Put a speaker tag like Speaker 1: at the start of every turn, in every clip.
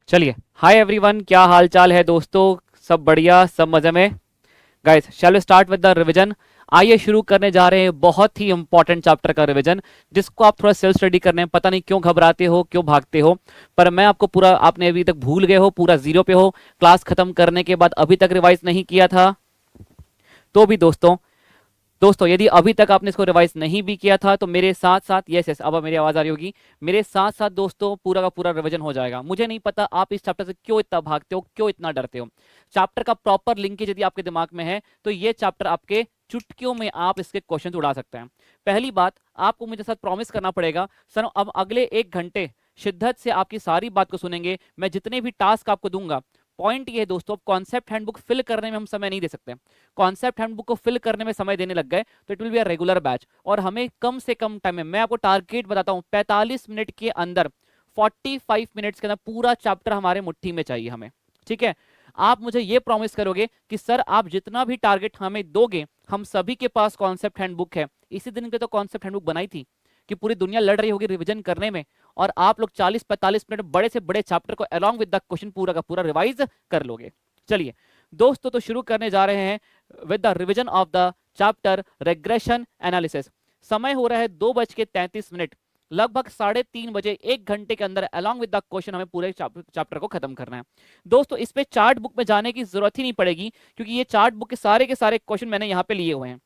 Speaker 1: चलिए, hi everyone, क्या हाल चाल है दोस्तों? सब बढ़िया, सब मजे में। Guys, shall we start with the revision. आइए शुरू करने जा रहे हैं बहुत ही इंपॉर्टेंट चैप्टर का रिवीजन, जिसको आप थोड़ा सेल्फ स्टडी करने में पता नहीं क्यों घबराते हो, क्यों भागते हो। पर मैं आपको पूरा, आपने अभी तक भूल गए हो, पूरा जीरो पे हो, क्लास खत्म करने के बाद अभी तक रिवाइज नहीं किया था। तो भी दोस्तों, यदि अभी तक आपने इसको रिवाइज नहीं भी किया था तो मेरे साथ साथ, यस यस, अब मेरी आवाज आ रही होगी, मेरे साथ साथ दोस्तों पूरा का पूरा रिवीजन हो जाएगा। मुझे नहीं पता आप इस चैप्टर से क्यों इतना भागते हो, क्यों इतना डरते हो। चैप्टर का प्रॉपर लिंकेज यदि आपके दिमाग में है तो ये चैप्टर आपके चुटकियों में आप इसके क्वेश्चन उड़ा सकते हैं। पहली बात, आपको मुझे साथ प्रॉमिस करना पड़ेगा सर, अब अगले 1 घंटे शिद्दत से आपकी सारी बात को सुनेंगे। मैं जितने भी टास्क आपको दूंगा, पॉइंट ये है दोस्तों, कॉन्सेप्ट हैंडबुक फिल करने में हम समय नहीं दे सकते। कॉन्सेप्ट हैंडबुक को फिल करने में समय देने लग गए तो it will be a regular batch, और हमें कम से कम टाइम में, मैं आपको टारगेट बताता हूं, 45 मिनट के अंदर, 45 मिनट्स के अंदर पूरा चैप्टर हमारे मुट्ठी में चाहिए हमें। ठीक है? आप मुझे ये प्रॉमिस करोगे कि सर आप जितना भी टारगेट हमें दोगे, हम सभी के पास कॉन्सेप्ट हैंडबुक है। इसी दिन के तो कॉन्सेप्ट हैंडबुक बनाई थी कि पूरी दुनिया लड़ रही होगी रिवीजन करने में, और आप लोग 40-45 मिनट बड़े से बड़े चैप्टर को अलॉन्ग विद द क्वेश्चन पूरा का पूरा रिवाइज कर लोगे। चलिए दोस्तों, तो शुरू करने जा रहे हैं with the revision of the chapter regression analysis. समय हो रहा है 2:33। लगभग 3:30 बजे, 1 घंटे के अंदर अलॉन्ग विद द क्वेश्चन हमें पूरे चैप्टर को खत्म करना है। दोस्तों, इस पे चार्ट बुक में जाने की जरूरत ही नहीं पड़ेगी, क्योंकि ये चार्ट बुक के सारे क्वेश्चन मैंने यहाँ पे लिए हुए हैं।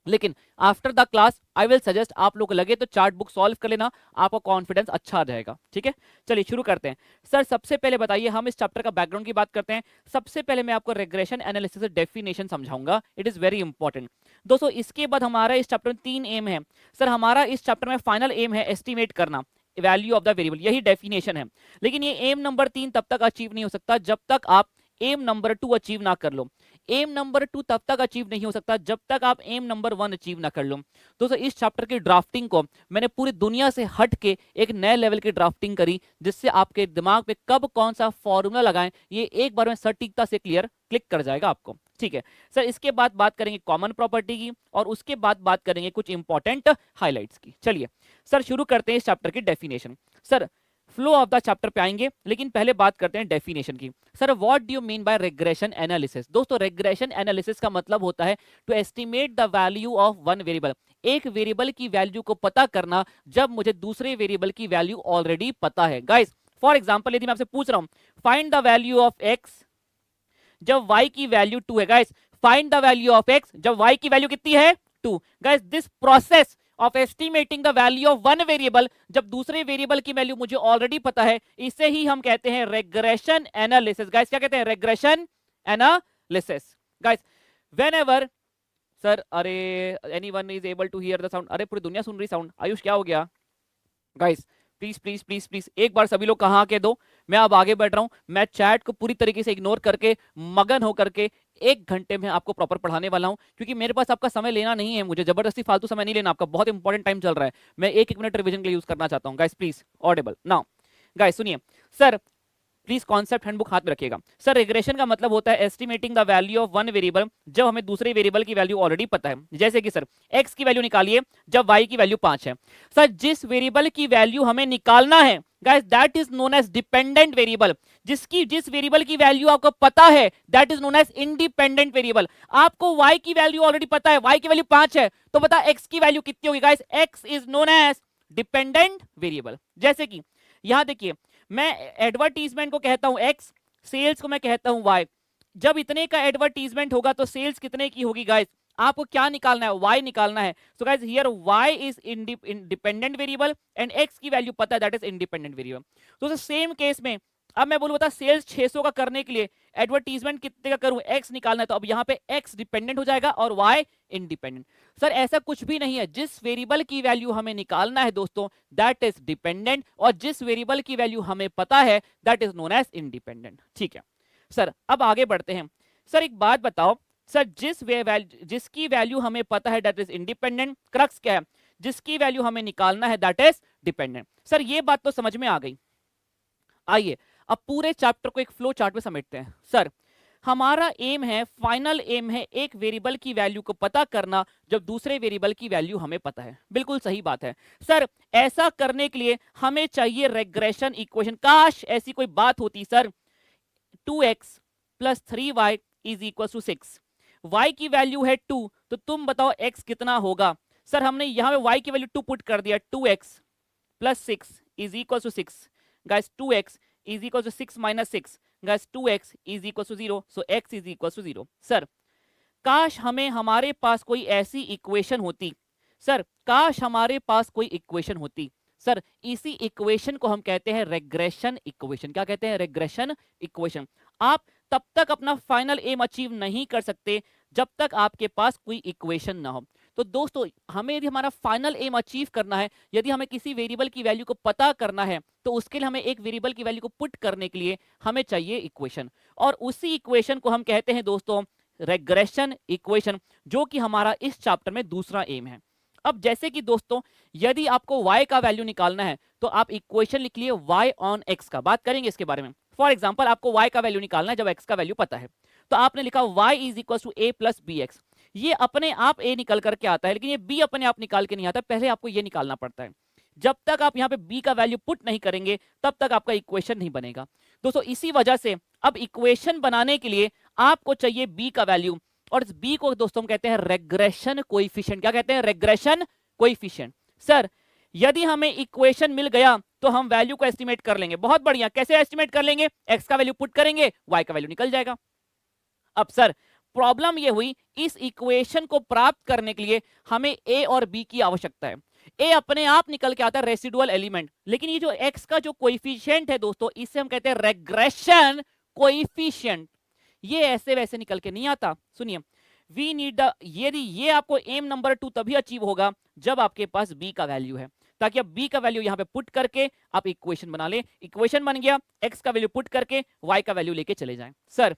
Speaker 1: लेकिन after the class I will suggest, आप लोग लगे तो चार्ट बुक सॉल्व कर लेना, आपका कॉन्फिडेंस अच्छा रहेगा। ठीक है, चलिए शुरू करते हैं। सर सबसे पहले बताइए, हम इस चैप्टर का बैकग्राउंड की बात करते हैं। सबसे पहले मैं आपको रेग्रेशन एनालिसिस डेफिनेशन समझाऊंगा, इट इज वेरी इंपॉर्टेंट दोस्तों। इसके बाद हमारा इस चैप्टर में 3 एम है। सर हमारा इस चैप्टर में फाइनल एम है एस्टिमेट करना वैल्यू ऑफ द वेरिएबल, यही डेफिनेशन है। लेकिन ये एम नंबर 3 तब तक अचीव नहीं हो सकता जब तक आप एम नंबर 2 अचीव ना कर लो। एम नंबर 2 तब तक अचीव नहीं हो सकता जब तक आप एम नंबर 1 अचीव ना कर लो। दोस्तों, इस चैप्टर की ड्राफ्टिंग को मैंने पूरी दुनिया से हट के एक नए लेवल की ड्राफ्टिंग करी, जिससे आपके दिमाग पे कब कौन सा फॉर्मूला लगाएं ये एक बार में सटीकता से क्लिक कर जाएगा आपको। ठीक है सर, इसके बाद बात करेंगे कॉमन प्रॉपर्टी की, और उसके बाद बात करेंगे कुछ इंपॉर्टेंट हाइलाइट्स की। चलिए सर शुरू करते हैं इस चैप्टर की definition. Sir flow of the chapter पे आएंगे, लेकिन पहले बात करते हैं डेफिनेशन की। Sir what do you mean by regression analysis? दोस्तों, रेग्रेशन एनालिसिस का मतलब होता है to estimate the value of one variable, एक वेरिएबल की वैल्यू को पता करना जब मुझे दूसरे वेरिएबल की वैल्यू ऑलरेडी पता है। गाइस फॉर एग्जांपल, यदि मैं आपसे पूछ रहा हूं find the value of x जब y की वैल्यू 2 है। Guys find the value of x जब y की वैल्यू कितनी है? 2। Guys this process of estimating the value of one variable जब दूसरे वेरिएबल की वैल्यू मुझे ऑलरेडी पता है, इसे ही हम कहते हैं रेग्रेशन एनालिसिस। गाइस क्या कहते हैं? Regression analysis. Guys whenever, sir अरे anyone is able to hear the sound? अरे पूरी दुनिया सुन रही साउंड। आयुष क्या हो गया? Guys please please please please एक बार सभी लोग कहाँ के दो, मैं अब आगे बढ़ रहा हूं। मैं चैट को पूरी तरीके से इग्नोर करके, मगन होकर के 1 घंटे में आपको प्रॉपर पढ़ाने वाला हूं, क्योंकि मेरे पास आपका समय लेना नहीं है। मुझे जबरदस्ती फालतू समय नहीं लेना, आपका बहुत इंपॉर्टेंट टाइम चल रहा है। मैं एक एक मिनट रिवीजन के लिए यूज करना चाहता हूं। Guys please Audible now. Guys सुनिए सर, प्लीज कॉन्सेप्ट हैंडबुक हाथ में रखिएगा। सर रेग्रेशन का मतलब होता है estimating the value of one variable जब हमें दूसरे वेरिएबल की वैल्यू ऑलरेडी पता है। जैसे कि सर x की वैल्यू निकालिए जब y की वैल्यू 5 है। सर जिस वेरिएबल की वैल्यू हमें निकालना है, guys that is known as dependent variable. जिस वेरिएबल की वैल्यू आपको पता है that is known as independent variable. आपको y की वैल्यू ऑलरेडी पता है, y की वैल्यू 5 है, तो बता x की वैल्यू कितनी होगी? Guys x is known as dependent variable. जैसे कि यहां देखिए, मैं एडवर्टीजमेंट को कहता हूं x, सेल्स को मैं कहता हूं y। जब इतने का एडवर्टीजमेंट होगा तो सेल्स कितने की होगी? गाइस आपको क्या निकालना है? y निकालना है। So guys here y is independent variable and x की वैल्यू पता है, दैट इज इंडिपेंडेंट वेरिएबल। तो सेम केस में अब मैं बोलूं बता, सेल्स 600 का करने के लिए एडवर्टीजमेंट कितने का करूं? x निकालना है, तो अब यहां पे x डिपेंडेंट हो जाएगा और y इंडिपेंडेंट। सर ऐसा कुछ भी नहीं है, जिस वेरिएबल की वैल्यू हमें निकालना है दोस्तों दैट इज डिपेंडेंट, और जिस वेरिएबल की वैल्यू हमें पता है that is known as independent. ठीक है सर, अब आगे बढ़ते हैं। सर एक बात बताओ, सर जिसकी वैल्यू हमें पता है दैट इज इंडिपेंडेंट, क्रक्स क्या है? जिसकी वैल्यू हमें निकालना है दैट इज डिपेंडेंट। सर ये बात तो समझ में आ गई। आइए अब पूरे चैप्टर को एक फ्लो चार्ट में समेटते हैं। सर हमारा एम है, फाइनल एम है एक वेरिएबल की वैल्यू को पता करना जब दूसरे वेरिएबल की वैल्यू हमें पता है। बिल्कुल सही बात है सर। ऐसा करने के लिए हमें चाहिए रेग्रेशन इक्वेशन। काश ऐसी कोई बात होती sir. 2x plus 3y is equal to 6। y की वैल्यू है 2, तो तुम बताओ x कितना होगा। सर हमने यहां पे y की वैल्यू 2 पुट कर दिया। 2x plus 6 is equal to 6। Guys 2x is equal to 6 minus 6। Guys 2x is equal to 0, so x is equal to 0। Sir काश हमें हमारे पास कोई ऐसी इक्वेशन होती। सर काश हमारे पास कोई इक्वेशन होती। सर इसी इक्वेशन को हम कहते हैं रेग्रेशन इक्वेशन। क्या कहते हैं? Regression equation. आप तब तक अपना फाइनल एम अचीव नहीं कर सकते जब तक आपके पास कोई इक्वेशन ना हो। तो दोस्तों हमें यदि हमारा फाइनल एम अचीव करना है, यदि हमें किसी वेरिएबल की वैल्यू को पता करना है, तो उसके लिए हमें एक वेरिएबल की वैल्यू को पुट करने के लिए हमें चाहिए इक्वेशन। और उसी इक्वेशन को हम कहते हैं दोस्तों रेग्रेशन इक्वेशन, जो कि हमारा इस चैप्टर में दूसरा एम है। अब जैसे कि दोस्तों यदि आपको y का वैल्यू निकालना है तो आप इक्वेशन लिख लिए y ऑन x का। बात करेंगे इसके बारे में। फॉर एग्जांपल आपको y का वैल्यू निकालना है जब x का वैल्यू पता है, तो आपने लिखा y is equal to a plus B x. ये अपने आप a निकल करके आता है, लेकिन ये b अपने आप निकाल के नहीं आता, पहले आपको ये निकालना पड़ता है। जब तक आप यहाँ पे b का वैल्यू पुट नहीं करेंगे तब तक आपका इक्वेशन नहीं बनेगा। दोस्तों इसी वजह से अब इक्वेशन बनाने के लिए आपको चाहिए b का वैल्यू, और इस b को दोस्तों हम कहते हैं रेग्रेशन कोएफिशिएंट। क्या कहते हैं? Regression coefficient. सर यदि हमें इक्वेशन मिल गया तो हम वैल्यू को एस्टिमेट कर लेंगे। बहुत बढ़िया। कैसे एस्टिमेट कर लेंगे? x का वैल्यू पुट करेंगे, y का वैल्यू निकल जाएगा। अब सर प्रॉब्लम ये हुई, इस इक्वेशन को प्राप्त करने के लिए हमें a और b की आवश्यकता है। a अपने आप निकल के आता है रेसिडुअल एलिमेंट, लेकिन ये जो x का जो कोएफिशिएंट है दोस्तों, इसे हम कहते हैं रेग्रेशन कोएफिशिएंट। ये ऐसे वैसे निकल के नहीं आता। सुनिए, वी नीड द, यदि ये आपको एम नंबर 2 तभी अचीव होगा जब आपके पास b का वैल्यू है, ताकि आप b का वैल्यू यहां पे पुट करके आप इक्वेशन बना ले। इक्वेशन बन गया, x का वैल्यू पुट करके y का वैल्यू लेके चले जाएं। Sir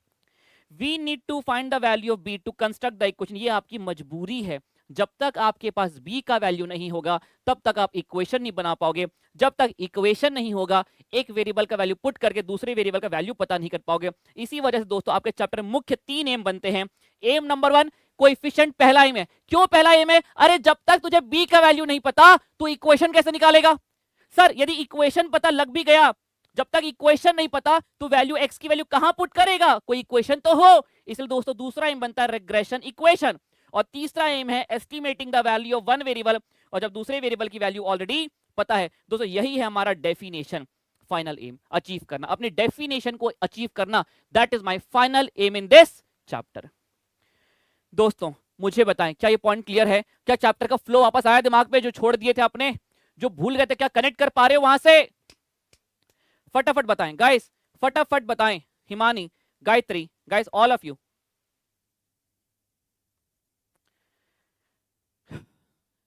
Speaker 1: we need to find the value of b to construct the equation. ये आपकी मजबूरी है। जब तक आपके पास b का वैल्यू नहीं होगा तब तक आप इक्वेशन नहीं बना पाओगे। जब तक इक्वेशन नहीं होगा, एक वेरिएबल का वैल्यू पुट करके दूसरे वेरिएबल का वैल्यू पता नहीं कर पाओगे। इसी वजह से दोस्तों आपके चैप्टर में मुख्य 3 एम बनते हैं। एम नंबर 1 कोएफिशिएंट पहला एम है। क्यों पहला एम है? अरे जब तक तुझे b का वैल्यू नहीं पता तो इक्वेशन कैसे निकालेगा? सर यदि इक्वेशन पता लग भी गया, जब तक इक्वेशन नहीं पता तो वैल्यू x की वैल्यू कहां पुट करेगा? कोई इक्वेशन तो हो। इसलिए दोस्तों दूसरा एम बनता है रेग्रेशन इक्वेशन। और तीसरा एम है estimating the value of one variable, और जब दूसरे वेरिएबल की वैल्यू ऑलरेडी पता है। दोस्तों यही है हमारा डेफिनेशन, फाइनल एम अचीव करना, अपने डेफिनेशन को अचीव करना। That is my final aim in this chapter. दोस्तों मुझे बताएं, क्या ये पॉइंट क्लियर है? क्या चैप्टर का फ्लो वापस आया दिमाग पे? जो छोड़ दिए थे आपने, जो भूल गए थे, क्या कनेक्ट कर पा रहे हो वहां से? फटाफट बताएं गाइस, फटाफट बताएं। Himani, Gayatri, guys all of you.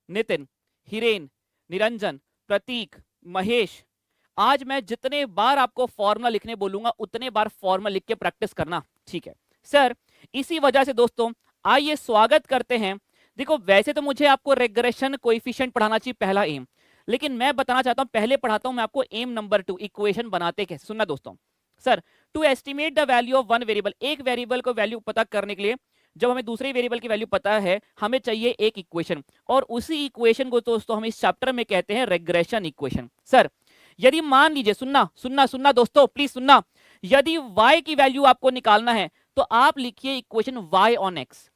Speaker 1: Nitin, Hiren, Niranjan, Prateek, Mahesh, आज मैं जितने बार आपको फॉर्मूला लिखने बोलूंगा उतने बार फॉर्मूला लिख के प्रैक्टिस करना, ठीक है सर? इसी वजह से दोस्तों आइए स्वागत करते हैं। देखो वैसे तो मुझे आपको रेग्रेशन कोएफिशिएंट पढ़ाना चाहिए, पहला एम, लेकिन मैं बताना चाहता हूं, पहले पढ़ाता हूं मैं आपको एम नंबर 2, इक्वेशन बनाते कैसे। सुनना दोस्तों, sir to estimate the value of one variable, एक वेरिएबल को वैल्यू पता करने के लिए जब हमें दूसरे वेरिएबल की वैल्यू पता है, हमें चाहिए एक इक्वेशन, और उसी इक्वेशन को दोस्तों हम इस चैप्टर में कहते हैं रेग्रेशन इक्वेशन। सर यदि मान लीजिए, सुनना सुनना सुनना दोस्तों, प्लीज सुनना, यदि y की वैल्यू आपको निकालना है तो आप लिखिए इक्वेशन y ऑन x।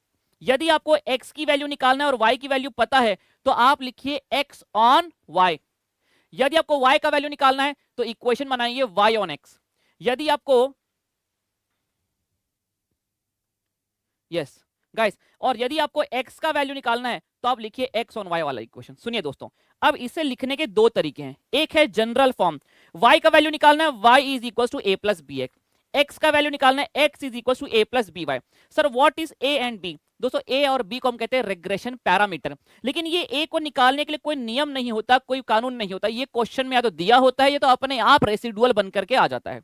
Speaker 1: यदि आपको x की वैल्यू निकालना है और y की वैल्यू पता है तो आप लिखिए x ऑन y। यदि आपको y का वैल्यू निकालना है तो इक्वेशन बनाइए y ऑन x। यदि आपको यस गाइस, और यदि आपको x का वैल्यू निकालना है तो आप लिखिए x ऑन y वाला इक्वेशन। सुनिए दोस्तों, अब इसे लिखने के दो तरीके हैं। एक है जनरल फॉर्म, y का वैल्यू निकालना है y is equal to a plus B x, x का वैल्यू निकालना है x is equal to a plus b y. Sir what is a and b? दोस्तों a और b को हम कहते हैं रेग्रेशन पैरामीटर, लेकिन ये a को निकालने के लिए कोई नियम नहीं होता, कोई कानून नहीं होता। ये क्वेश्चन में या तो दिया होता है, ये तो अपने आप रेसिडुअल बन करके आ जाता है।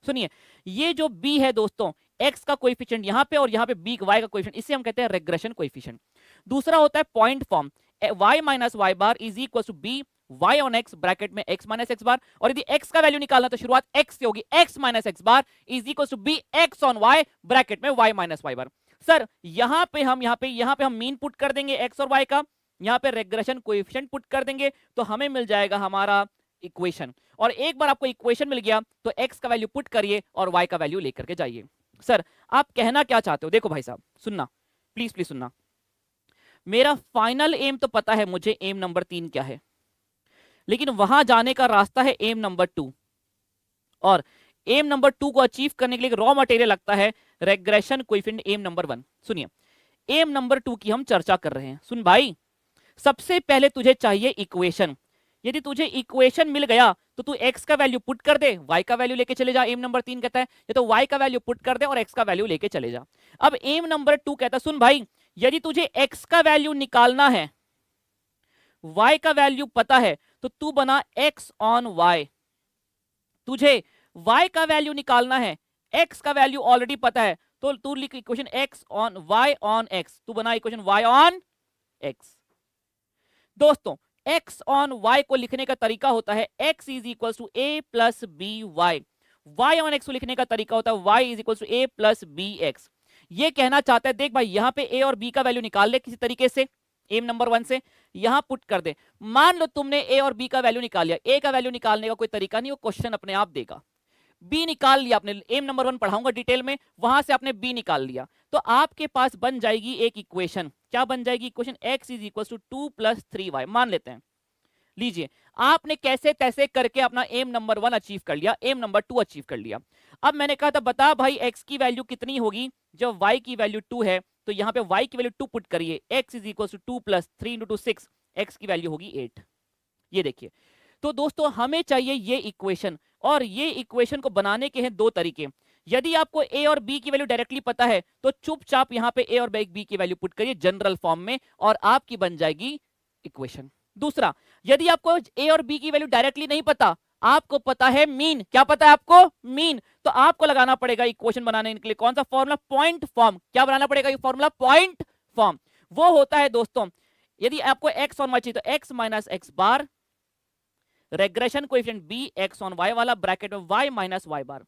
Speaker 1: सुनिए, ये जो b है दोस्तों, x का कोएफिशिएंट यहाँ पे और यहाँ पे b y का कोएफिशिएंट, इसे हम कहते हैं रेग्रेशन कोएफिशिएंट। दूसरा होता है point form, y minus y bar is equal to b y on x bracket में x माइनस एक्स बार, और यदि x का वैल्यू निकालना तो शुरुआत x से होगी, x minus x bar is equal to b x on y bracket में y minus y bar. Sir यहां पे हम मीन पुट कर देंगे x और y का, यहां पे रेग्रेशन कोएफिशिएंट पुट कर देंगे, तो हमें मिल जाएगा हमारा इक्वेशन। और एक बार आपको इक्वेशन मिल गया तो x का वैल्यू पुट करिए और y का वैल्यू लेकर के जाइए। सर आप कहना क्या चाहते हो? देखो भाई साहब सुनना, प्लीज प्लीज सुनना, मेरा फाइनल एम तो पता है मुझे, एम नंबर 3 क्या है, लेकिन वहां जाने का रास्ता है एम नंबर 2, और एम नंबर 2 को अचीव करने के लिए रॉ मटेरियल लगता है रेग्रेशन कोएफिशिएंट एम नंबर 1। सुनिए, एम नंबर 2 की हम चर्चा कर रहे हैं। सुन भाई, सबसे पहले तुझे चाहिए इक्वेशन। यदि तुझे इक्वेशन मिल गया तो तू x का वैल्यू पुट कर दे, y का वैल्यू लेके चले जा, एम नंबर 3 कहता है, या तो y का वैल्यू पुट कर दे और x का वैल्यू लेके चले जा। अब एम नंबर 2 कहता है, सुन भाई, यदि तुझे x का वैल्यू निकालना है, y का वैल्यू पता है, तो तू बना x ऑन y। तुझे y का वैल्यू निकालना है, x का वैल्यू ऑलरेडी पता है, तो तू लिख equation x on y on x, तू बना इक्वेशन y ऑन x। दोस्तों x ऑन y को लिखने का तरीका होता है x is equal to a plus b y, y on x को लिखने का तरीका होता है y is equal to a plus B x. ये कहना चाहता है, देख भाई यहां पे a और b का वैल्यू निकाल ले किसी तरीके से, एम नंबर 1 से यहां पुट कर दे। मान लो तुमने a और b का वैल्यू निकाल लिया, a का वैल्यू निकालने का कोई तरीका नहीं, वो क्वेश्चन अपने आप देगा। b निकाल लिया आपने, एम नंबर 1 पढ़ाऊंगा डिटेल में, वहां से आपने b निकाल लिया, तो आपके पास बन जाएगी एक इक्वेशन। क्या बन जाएगी equation? x is equal to 2 plus 3y मान लेते हैं। लीजिए, आपने कैसे तैसे करके अपना एम नंबर 1 अचीव कर लिया, एम नंबर 2 अचीव कर लिया। अब मैंने कहा था बता भाई x की वैल्यू कितनी होगी जब y की वैल्यू 2 है, तो यहां पे y की वैल्यू 2 पुट करिए, x is equal to 2 plus 3 into 6, x की वैल्यू होगी 8। ये देखिए, तो दोस्तों हमें चाहिए ये इक्वेशन, और ये इक्वेशन को बनाने के हैं दो तरीके। यदि आपको a और b की वैल्यू डायरेक्टली पता है तो चुपचाप यहां पे a और b की वैल्यू पुट करिए जनरल फॉर्म में, और आपकी बन जाएगी इक्वेशन। दूसरा, यदि आपको a और b की वैल्यू डायरेक्टली नहीं पता, आपको पता है मीन, क्या पता है आपको? मीन। तो आपको लगाना पड़ेगा इक्वेशन बनाने के लिए कौन सा फॉर्मूला? Point form. क्या बनाना पड़ेगा? ये फॉर्मूला पॉइंट फॉर्म। वो होता है दोस्तों, यदि आपको x ऑन y चाहिए तो x minus x bar regression coefficient b x on y वाला ब्रैकेट में y माइनस y बार।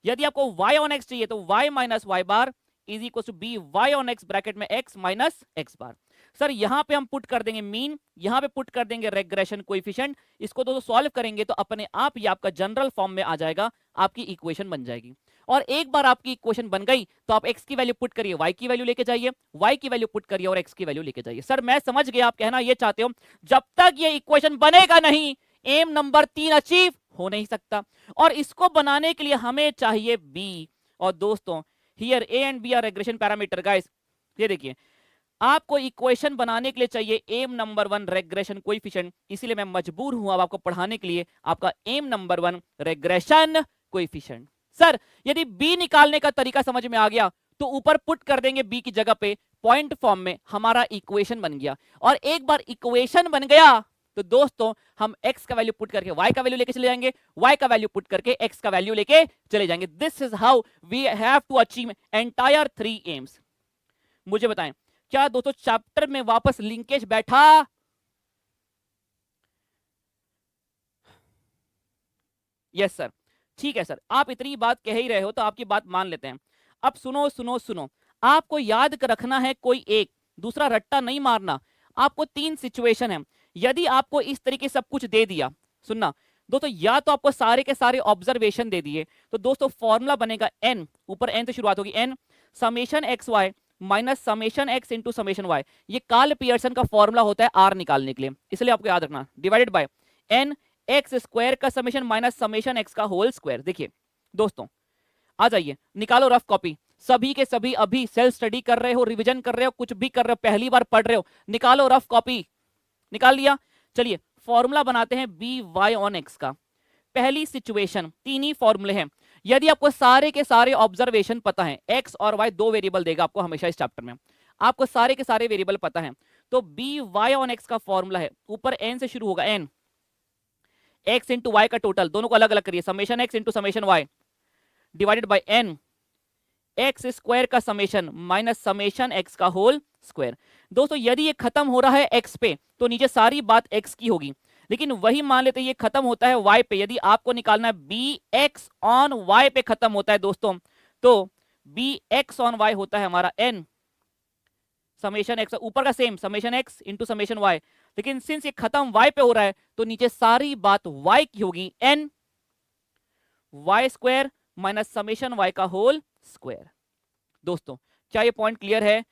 Speaker 1: यदि आपको y ऑन x चाहिए तो y minus y bar is equal to b y on x bracket में x minus x bar. Sir यहां पे हम पुट कर देंगे मीन, यहां पे पुट कर देंगे रेग्रेशन कोएफिशिएंट, इसको दोस्तों सॉल्व करेंगे तो अपने आप ही आपका जनरल फॉर्म में आ जाएगा, आपकी इक्वेशन बन जाएगी। और एक बार आपकी इक्वेशन बन गई तो आप x की वैल्यू पुट करिए, y की वैल्यू लेके जाइए, y की वैल्यू पुट करिए और x की वैल्यू लेके जाइए। सर मैं समझ गया, आप कहना ये चाहते हो जब तक ये इक्वेशन बनेगा नहीं एम नंबर 3 अचीव हो नहीं सकता, और इसको बनाने के लिए हमें चाहिए b। और दोस्तों here a and b are regression parameter guys. ये देखिए, आपको इक्वेशन बनाने के लिए चाहिए एम नंबर 1 रेग्रेशन कोएफिशिएंट, इसीलिए मैं मजबूर हूं अब आपको पढ़ाने के लिए आपका aim number 1 regression coefficient. Sir यदि b निकालने का तरीका समझ में आ गया तो ऊपर पुट कर देंगे b की जगह पे पॉइंट फॉर्म में, हमारा इक्वेशन बन गया। और एक बार इक्वेशन बन गया तो दोस्तों हम x का वैल्यू पुट करके y का वैल्यू लेके चले जाएंगे, y का वैल्यू पुट करके x का वैल्यू लेके चले जाएंगे। This is how we have to achieve entire 3 aims. मुझे बताएं, क्या दोस्तों चैप्टर में वापस लिंकेज बैठा? यस सर, ठीक है सर, आप इतनी बात कह ही रहे हो तो आपकी बात मान लेते हैं। अब सुनो सुनो सुनो, आपको याद रखना है कोई एक, दूसरा रट्टा नहीं मारना। आपको 3 सिचुएशन है। यदि आपको इस तरीके सब कुछ दे दिया, सुनना दोस्तों, या तो आपको सारे के सारे ऑब्जर्वेशन दे दिए तो दोस्तों फॉर्मूला बनेगा n, ऊपर n से शुरुआत होगी, n summation x y minus summation x into summation y. ये कार्ल पियर्सन का फॉर्मूला होता है आर निकालने के लिए, इसलिए आपको याद रखना, divided by n x square का समेशन माइनस समेशन एक्स का होल स्क्वायर। देखिए दोस्तों, आ जाइए निकालो रफ कॉपी, सभी के सभी अभी सेल्फ स्टडी कर रहे हो, रिवीजन कर रहे हो, कुछ भी कर रहे हो, पहली बार पढ़ रहे हो, निकालो रफ कॉपी। निकाल लिया? चलिए फॉर्मूला बनाते हैं बी वाई ऑन एक्स का। पहली सिचुएशन, 3 ही फॉर्मूले हैं। यदि आपको सारे के सारे ऑब्जर्वेशन पता है, एक्स और वाई 2 वेरिएबल देगा आपको हमेशा इस चैप्टर में, आपको सारे के सारे वेरिएबल पता है, तो बी वाई ऑन एक्स का फॉर्मूला है, ऊपर एन से शुरू होगा, एन एक्स इंटू वाई का टोटल, दोनों को अलग अलग करिए, summation x into summation y divided by n x square का समेशन माइनस समेशन एक्स का होल स्क्वायर। दोस्तों यदि ये खत्म हो रहा है एक्स पे तो नीचे सारी बात एक्स की होगी, लेकिन वही मान लेते हैं ये खत्म होता है y पे, यदि आपको निकालना है bx ऑन y पे खत्म होता है दोस्तों, तो bx ऑन y होता है हमारा n समेशन x, ऊपर का same summation x into summation y, लेकिन सिंस ये खत्म y पे हो रहा है तो नीचे सारी बात y की होगी, n y square minus summation y का होल स्क्वायर। दोस्तों क्या ये पॉइंट क्लियर है?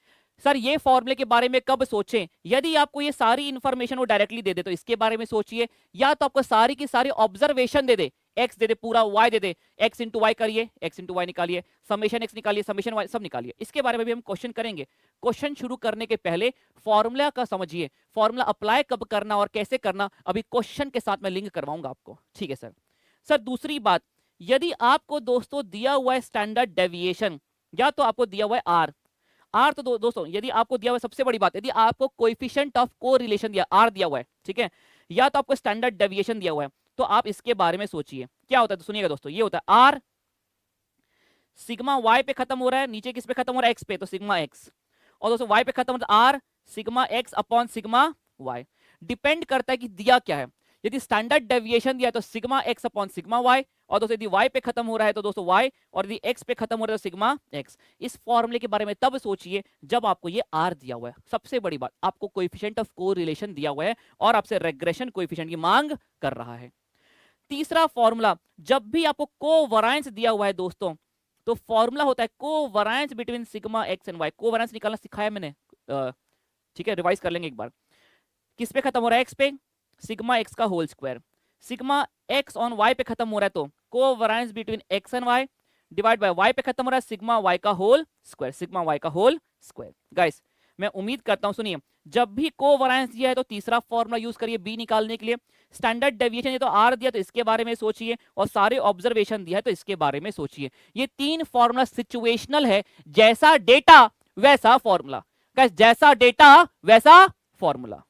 Speaker 1: सर ये फॉर्मूले के बारे में कब सोचें? यदि आपको ये सारी इंफॉर्मेशन वो डायरेक्टली दे दे तो इसके बारे में सोचिए, या तो आपको सारी की सारी ऑब्जर्वेशन दे दे, x दे दे पूरा, y दे दे, x इंटू वाई करिए, x इंटू वाई निकालिए, समेशन x निकालिए, समेशन y सब निकालिए। इसके बारे में भी हम क्वेश्चन करेंगे। क्वेश्चन शुरू करने के पहले फॉर्मूला का समझिए, फॉर्मूला अप्लाई कब करना और कैसे करना अभी क्वेश्चन के साथ मैं लिंक करवाऊंगा आपको, ठीक है सर। सर दूसरी बात, यदि आपको दोस्तों दिया हुआ है स्टैंडर्ड डेविएशन, या तो आपको दिया हुआ है आर तो दोस्तों यदि आपको दिया हुआ है, सबसे बड़ी बात, यदि आपको कोएफिशिएंट ऑफ कोरिलेशन दिया आर दिया हुआ है, ठीक है, या तो आपको स्टैंडर्ड डेविएशन दिया हुआ है, तो आप इसके बारे में सोचिए क्या होता है। तो सुनिएगा दोस्तों, ये होता है आर सिग्मा वाई पे खत्म हो रहा है, नीचे किस पे खत्म हो रहा है, एक्स पे, तो सिग्मा एक्स, और दोस्तों वाई पे खत्म हो रहा है r sigma x upon sigma y. Depend करता है कि दिया क्या है, यदि स्टैंडर्ड डेविएशन दिया है तो sigma x upon sigma y, और दोस्तों यदि y पे खत्म हो रहा है तो दोस्तों y, और यदि x पे खत्म हो रहा है तो सिग्मा x। इस फॉर्मूले के बारे में तब सोचिए जब आपको ये r दिया हुआ है। सबसे बड़ी बात, आपको कोएफिशिएंट ऑफ कोरिलेशन दिया हुआ है और आपसे रेग्रेशन कोएफिशिएंट की मांग कर रहा है। तीसरा फॉर्मूला, जब भी आपको कोवैरियंस दिया हुआ है दोस्तों, तो फॉर्मूला होता है covariance between sigma x and y. Covariance निकालना सिखाया मैंने, ठीक है, रिवाइज कर लेंगे एक बार। किस पे खत्म हो रहा है, एक्स पे, सिग्मा एक्स का whole square, sigma x on y पे खत्म हो रहा है तो covariance between x and y, divide by y पे खत्म हो रहा है सिग्मा वाई का होल स्क्वायर, सिग्मा वाई का होल स्क्वायर। गाइस मैं उम्मीद करता हूं, सुनिए, जब भी कोवैरियंस दिया है तो तीसरा फॉर्मूला यूज करिए बी निकालने के लिए। स्टैंडर्ड डेविएशन ये तो आर दिया तो इसके बारे में सोचिए, और सारे ऑब्जर्वेशन दिया है तो इसके बारे में सोचिए। ये तीन फॉर्मूला सिचुएशनल है, जैसा डेटा वैसा फॉर्मूला। गाइस जैसा डेटा वैसा फॉर्मूला।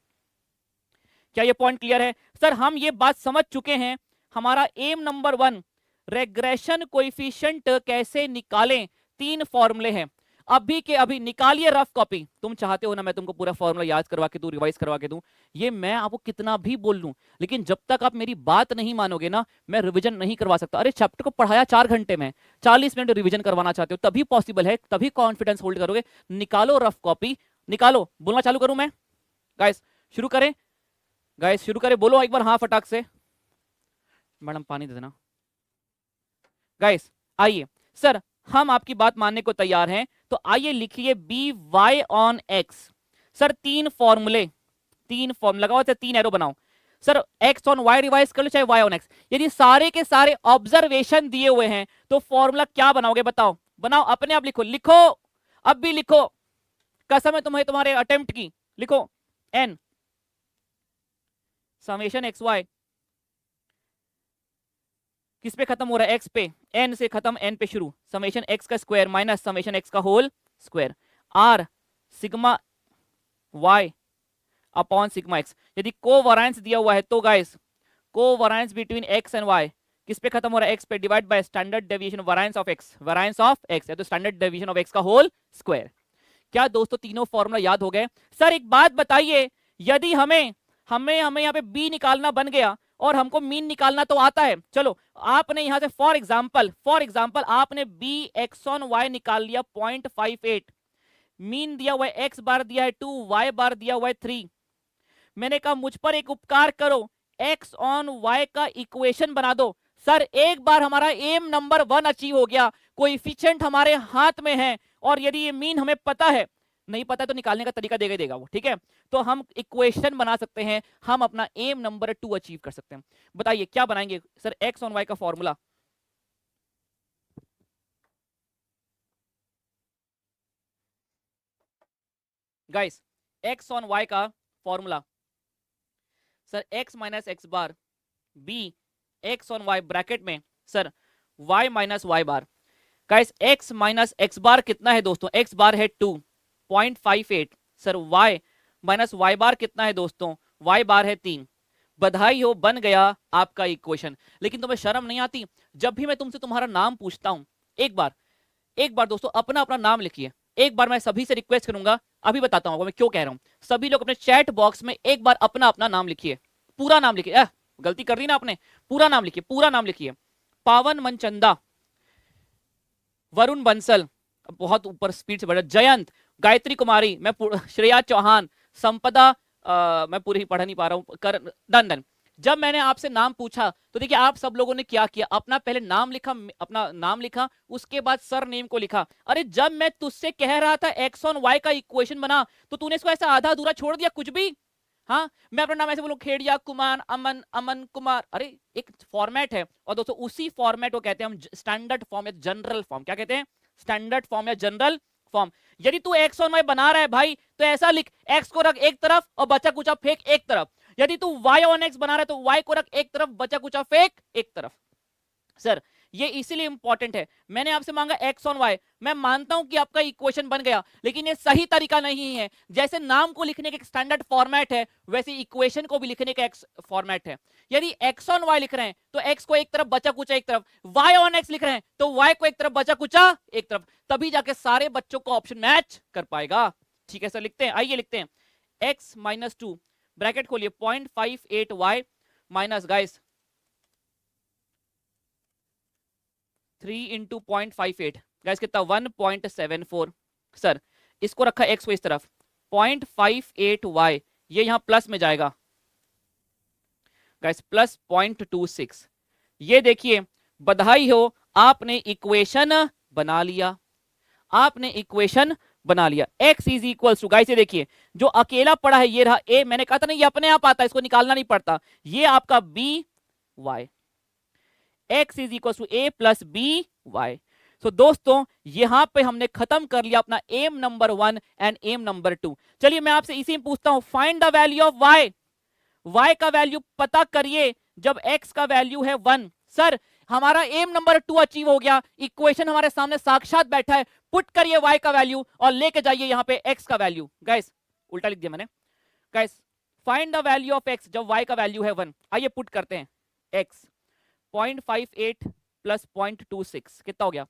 Speaker 1: क्या ये पॉइंट क्लियर है? सर हम ये बात समझ चुके हैं, हमारा एम नंबर 1 रेग्रेशन कोएफिशिएंट कैसे निकालें, तीन फॉर्मूले हैं, अभी के अभी निकालिए रफ कॉपी। तुम चाहते हो ना मैं तुमको पूरा फॉर्मूला याद करवा के दूं, रिवाइज करवा के दूं, ये मैं आपको कितना भी बोल लूं, लेकिन जब तक आप मेरी बात नहीं मानोगे ना मैं रिवीजन नहीं करवा सकता। अरे चैप्टर को पढ़ाया 4 घंटे में, 40 मिनट रिवीजन करवाना चाहते हो तभी पॉसिबल है, तभी कॉन्फिडेंस होल्ड करोगे। निकालो रफ कॉपी, निकालो। बोलना चालू करूं मैं? गाइस शुरू करें, गाइस शुरू करें, बोलो एक बार हाँ फटाक से। मैडम पानी दे देना। गाइस आइए, सर हम आपकी बात मानने को तैयार हैं, तो आइए लिखिए b y on x. Sir तीन फॉर्मूले लगाओ, तीन एरो बनाओ। Sir x on y revise कर लो, चाहे वाई ऑन एक्स। यदि सारे के सारे ऑब्जर्वेशन दिए हुए हैं तो फॉर्मूला क्या बनाओगे बताओ? बनाओ, अपने आप लिखो, लिखो अब भी लिखो, कसम है तुम्हें तुम्हारे अटेम्प्ट की। लिखो एन समेशन एक्स वाई, किस पे खत्म हो रहा है, एक्स पे, एन से खत्म एन पे शुरू, समेशन एक्स का स्क्वायर माइनस समेशन एक्स का whole square, r sigma y upon sigma x. यदि कोवैरियंस दिया हुआ है तो guys covariance between x and y, किस पे खत्म हो रहा है, एक्स पे, divide by standard deviation variance of x, variance of x है तो स्टैंडर्ड डेविएशन ऑफ एक्स का होल स्क्वायर। क्या दोस्तों तीनों फॉर्मूला याद हो गए? सर एक बात बताइए, यदि हमें हमें हमें यहाँ पे बी निकालना बन गया और हमको मीन निकालना तो आता है, चलो आपने यहां से फॉर एग्जांपल आपने बी एक्स ऑन वाई निकाल लिया 0.58, मीन दिया हुआ है एक्स बार दिया है 2, वाई बार दिया हुआ है 3। मैंने कहा मुझ पर एक उपकार करो, एक्स ऑन वाई का इक्वेशन बना दो। सर एक बार हमारा एम नंबर 1 अचीव हो गया, कोएफिशिएंट हमारे हाथ में है, और यदि ये मीन हमें पता है, नहीं पता तो निकालने का तरीका देगा वो, ठीक है, तो हम इक्वेशन बना सकते हैं, हम अपना एम नंबर 2 अचीव कर सकते हैं। बताइए क्या बनाएंगे? सर एक्स ऑन वाई का formula, guys x on y का formula, sir x minus x bar b x on y bracket में sir y minus y bar. Guys x minus x bar कितना है दोस्तों? एक्स बार है 2.58, sir y minus y bar कितना है दोस्तों? Y बार है 3। बधाई हो, बन गया आपका इक्वेशन। लेकिन तुम्हें शर्म नहीं आती? जब भी मैं तुमसे तुम्हारा नाम पूछता हूं, एक बार दोस्तों अपना अपना नाम लिखिए। एक बार मैं सभी से रिक्वेस्ट करूंगा, अभी बताता हूं मैं क्यों कह रहा हूं, सभी लोग अपने चैट बॉक्स में एक बार अपना अपना नाम लिखिए। पूरा नाम लिखिए, गलती कर दी ना आपने, पूरा नाम लिखिए, पूरा नाम लिखिए। पावन मनचंदा, वरुण बंसल, बहुत ऊपर स्पीड से बढ़ा, जयंत, गायत्री कुमारी, मैं श्रेया चौहान, संपदा, मैं पूरी ही पढ़ नहीं पा रहा हूं, कर डन डन। जब मैंने आपसे नाम पूछा तो देखिए आप सब लोगों ने क्या किया, अपना पहले नाम लिखा, अपना नाम लिखा, उसके बाद सर नेम को लिखा। अरे जब मैं तुझसे कह रहा था एक्स ऑन वाई का इक्वेशन बना तो तूने इसको ऐसा आधा अधूरा छोड़ दिया कुछ भी। हाँ, मैं अपना नाम ऐसे बोलूं, खेड़िया कुमार, अमन, अमन कुमार, अरे एक फॉर्मेट है। और दोस्तों उसी फॉर्मेट को कहते हैं हम स्टैंडर्ड फॉर्म या जनरल फॉर्म। क्या कहते हैं? स्टैंडर्ड फॉर्म या जनरल फॉर्म। यदि तू एक्स ऑन वाई बना रहा है भाई तो ऐसा लिख, एक्स को रख एक तरफ और बचा कुचा फेंक एक तरफ। यदि तू वाई ऑन एक्स बना रहा है तो वाई को रख एक तरफ, बचा कुचा फेंक एक तरफ। सर ये इसीलिए इंपॉर्टेंट है, मैंने आपसे मांगा एक्स ऑन वाई, मैं मानता हूं कि आपका इक्वेशन बन गया, लेकिन ये सही तरीका नहीं है। जैसे नाम को लिखने का एक स्टैंडर्ड फॉर्मेट है वैसे इक्वेशन को भी लिखने का एक फॉर्मेट है। यदि एक्स ऑन वाई लिख रहे हैं तो एक्स को एक तरफ, बचा कुचा एक तरफ, वाई ऑन एक्स लिख रहे हैं तो वाई को एक तरफ, बचा कुचा एक तरफ, तभी जाके सारे बच्चों को ऑप्शन मैच कर पाएगा। ठीक है सर, लिखते हैं, आइए लिखते हैं, एक्स माइनस 2 ब्रैकेट खोलिए 0.58 y minus guys 3 into 0.58 guys कितना 1.74। सर इसको रखा एक्स को इस तरफ 0.58 वाई, ये यहां प्लस में जाएगा गाइस प्लस 0.26। ये देखिए बधाई हो, आपने इक्वेशन बना लिया, आपने इक्वेशन बना लिया। x is equal to guys, ये देखिए जो अकेला पड़ा है ये रहा a, मैंने कहा था ना ये अपने आप आता है, इसको निकालना नहीं पड़ता, ये आपका b y, x is equal to a plus b y. तो दोस्तों यहां पे हमने खत्म कर लिया अपना aim number 1 and aim number 2। चलिए मैं आपसे इसी में पूछता हूं, find the value of y, y का वैल्यू पता करिए जब x का वैल्यू है 1। सर हमारा एम नंबर 2 अचीव हो गया, इक्वेशन हमारे सामने साक्षात बैठा है, पुट करिए y का वैल्यू और लेके जाइए यहां पे x का वैल्यू। गाइस उल्टा लिख दिया मैंने, guys find the value of x जब y का वैल्यू है 1। आइए पुट करते हैं, x 0.58 प्लस 0.26 कितना हो गया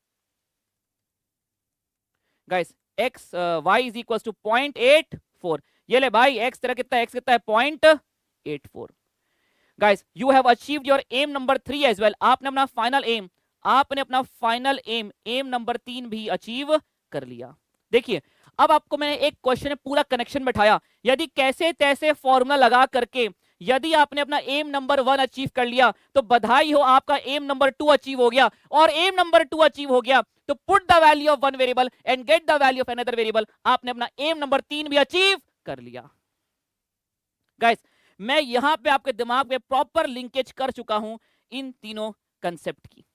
Speaker 1: guys, x y is equal to 0.84। ये ले भाई x तेरा कितना है, x कितना है 0.84। Guys you have achieved your aim number 3 as well, आपने अपना फाइनल एम, आपने अपना फाइनल एम, एम नंबर 3 भी अचीव कर लिया। देखिए अब आपको मैंने एक क्वेश्चन में पूरा कनेक्शन बैठाया, यदि कैसे तैसे फॉर्मूला लगा करके यदि आपने अपना एम नंबर 1 अचीव कर लिया तो बधाई हो, आपका एम नंबर 2 अचीव हो गया। और एम नंबर 2 अचीव हो गया तो put the value of one variable and get the value of another variable, आपने अपना एम नंबर 3 भी अचीव कर लिया। गाइस मैं यहां पे आपके दिमाग में प्रॉपर लिंकेज कर चुका हूं इन तीनों कंसेप्ट की।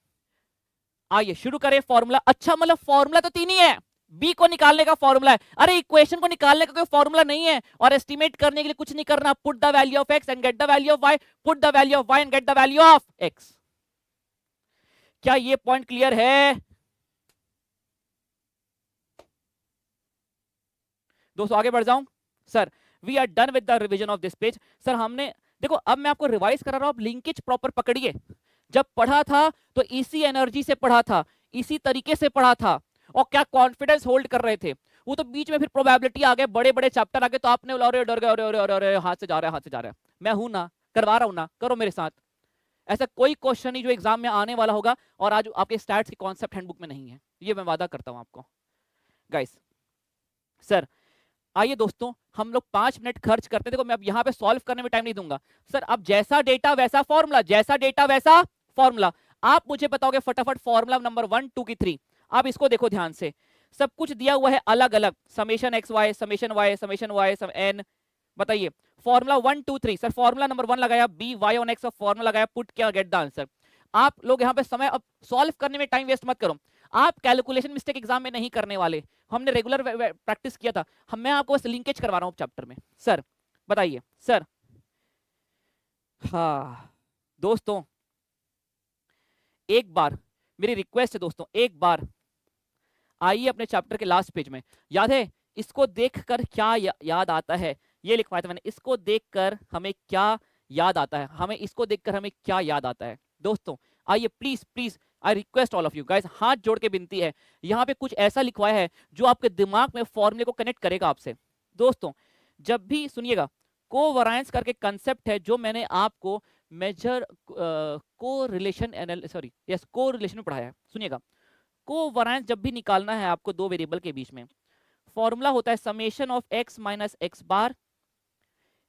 Speaker 1: आइए शुरू करें फॉर्मूला। अच्छा मतलब फॉर्मूला तो 3 ही है, बी को निकालने का फॉर्मूला है, अरे इक्वेशन को निकालने का कोई फॉर्मूला नहीं है और एस्टिमेट करने के लिए कुछ नहीं करना, put the value of x and get the value of y, put the value of y and get the value of x. क्या ये पॉइंट क्लियर है दोस्तों? आगे बढ़ जाऊं sir, we are done with the revision of this page. Sir हमने देखो अब मैं आपको रिवाइज करा रहा हूं, आप लिंकेज प्रॉपर पकड़िए। जब पढ़ा था तो इसी एनर्जी से पढ़ा था, इसी तरीके से पढ़ा था और क्या कॉन्फिडेंस होल्ड कर रहे थे। वो तो बीच में फिर प्रोबेबिलिटी आ गए, बड़े बड़े चैप्टर आ गए तो आपने बोला अरे डर गए, अरे अरे अरे हाथ से जा रहा है, हाथ से जा रहा है। मैं हूं ना, करवा रहा हूं ना, करो मेरे साथ। ऐसा कोई क्वेश्चन नहीं जो एग्जाम में आने वाला होगा और आज आपके स्टैट्स के कॉन्सेप्ट हैंडबुक में नहीं है, ये मैं वादा करता हूं आपको। गाइस सर आइए दोस्तों हम लोग 5 मिनट खर्च करते हैं। देखो मैं अब यहाँ पे सॉल्व करने में टाइम नहीं दूंगा सर, अब जैसा डेटा वैसा फॉर्मूला, जैसा डेटा वैसा फॉर्मूला। आप मुझे बताओगे फटाफट फॉर्मूला नंबर 1 2 की 3। आप इसको देखो ध्यान से, सब कुछ दिया हुआ है अलग अलग, summation x y, summation y, summation y, sum n. बताइए फॉर्मूला 1 2 3। सर फॉर्मूला नंबर 1 लगाया, b y on x, formula लगाया, पुट किया, गेट द आंसर। आप लोग यहाँ पे समय, अब सॉल्व करने में टाइम वेस्ट मत करो, आप कैलकुलेशन मिस्टेक एग्जाम में नहीं करने वाले, हमने रेगुलर प्रैक्टिस किया था, मैं आपको बस लिंकेज करवा रहा हूं चैप्टर में। सर बताइए सर। हाँ दोस्तों एक बार मेरी रिक्वेस्ट है दोस्तों, एक बार आइए अपने चैप्टर के लास्ट पेज में, याद है इसको देखकर क्या याद आता है, ये लिखवाया था मैंने, इसको देखकर हमें क्या याद आता है, हमें इसको देखकर हमें क्या याद आता है। दोस्तों आइए please please, I request all of you guys, हाथ जोड़ के विनती है, यहाँ पे कुछ ऐसा लिखवाया है जो आपके दिमाग में फॉर्मूले को कनेक्ट करेगा आपसे। दोस्तों जब भी सुनिएगा, कोवैरियंस करके कंसेप्ट है जो मैंने आपको मेजर कोरिलेशन में पढ़ाया है। सुनिएगा, कोवैरियंस जब भी निकालना है आपको दो वेरिएबल के बीच में, फॉर्मूला होता है summation of x minus x bar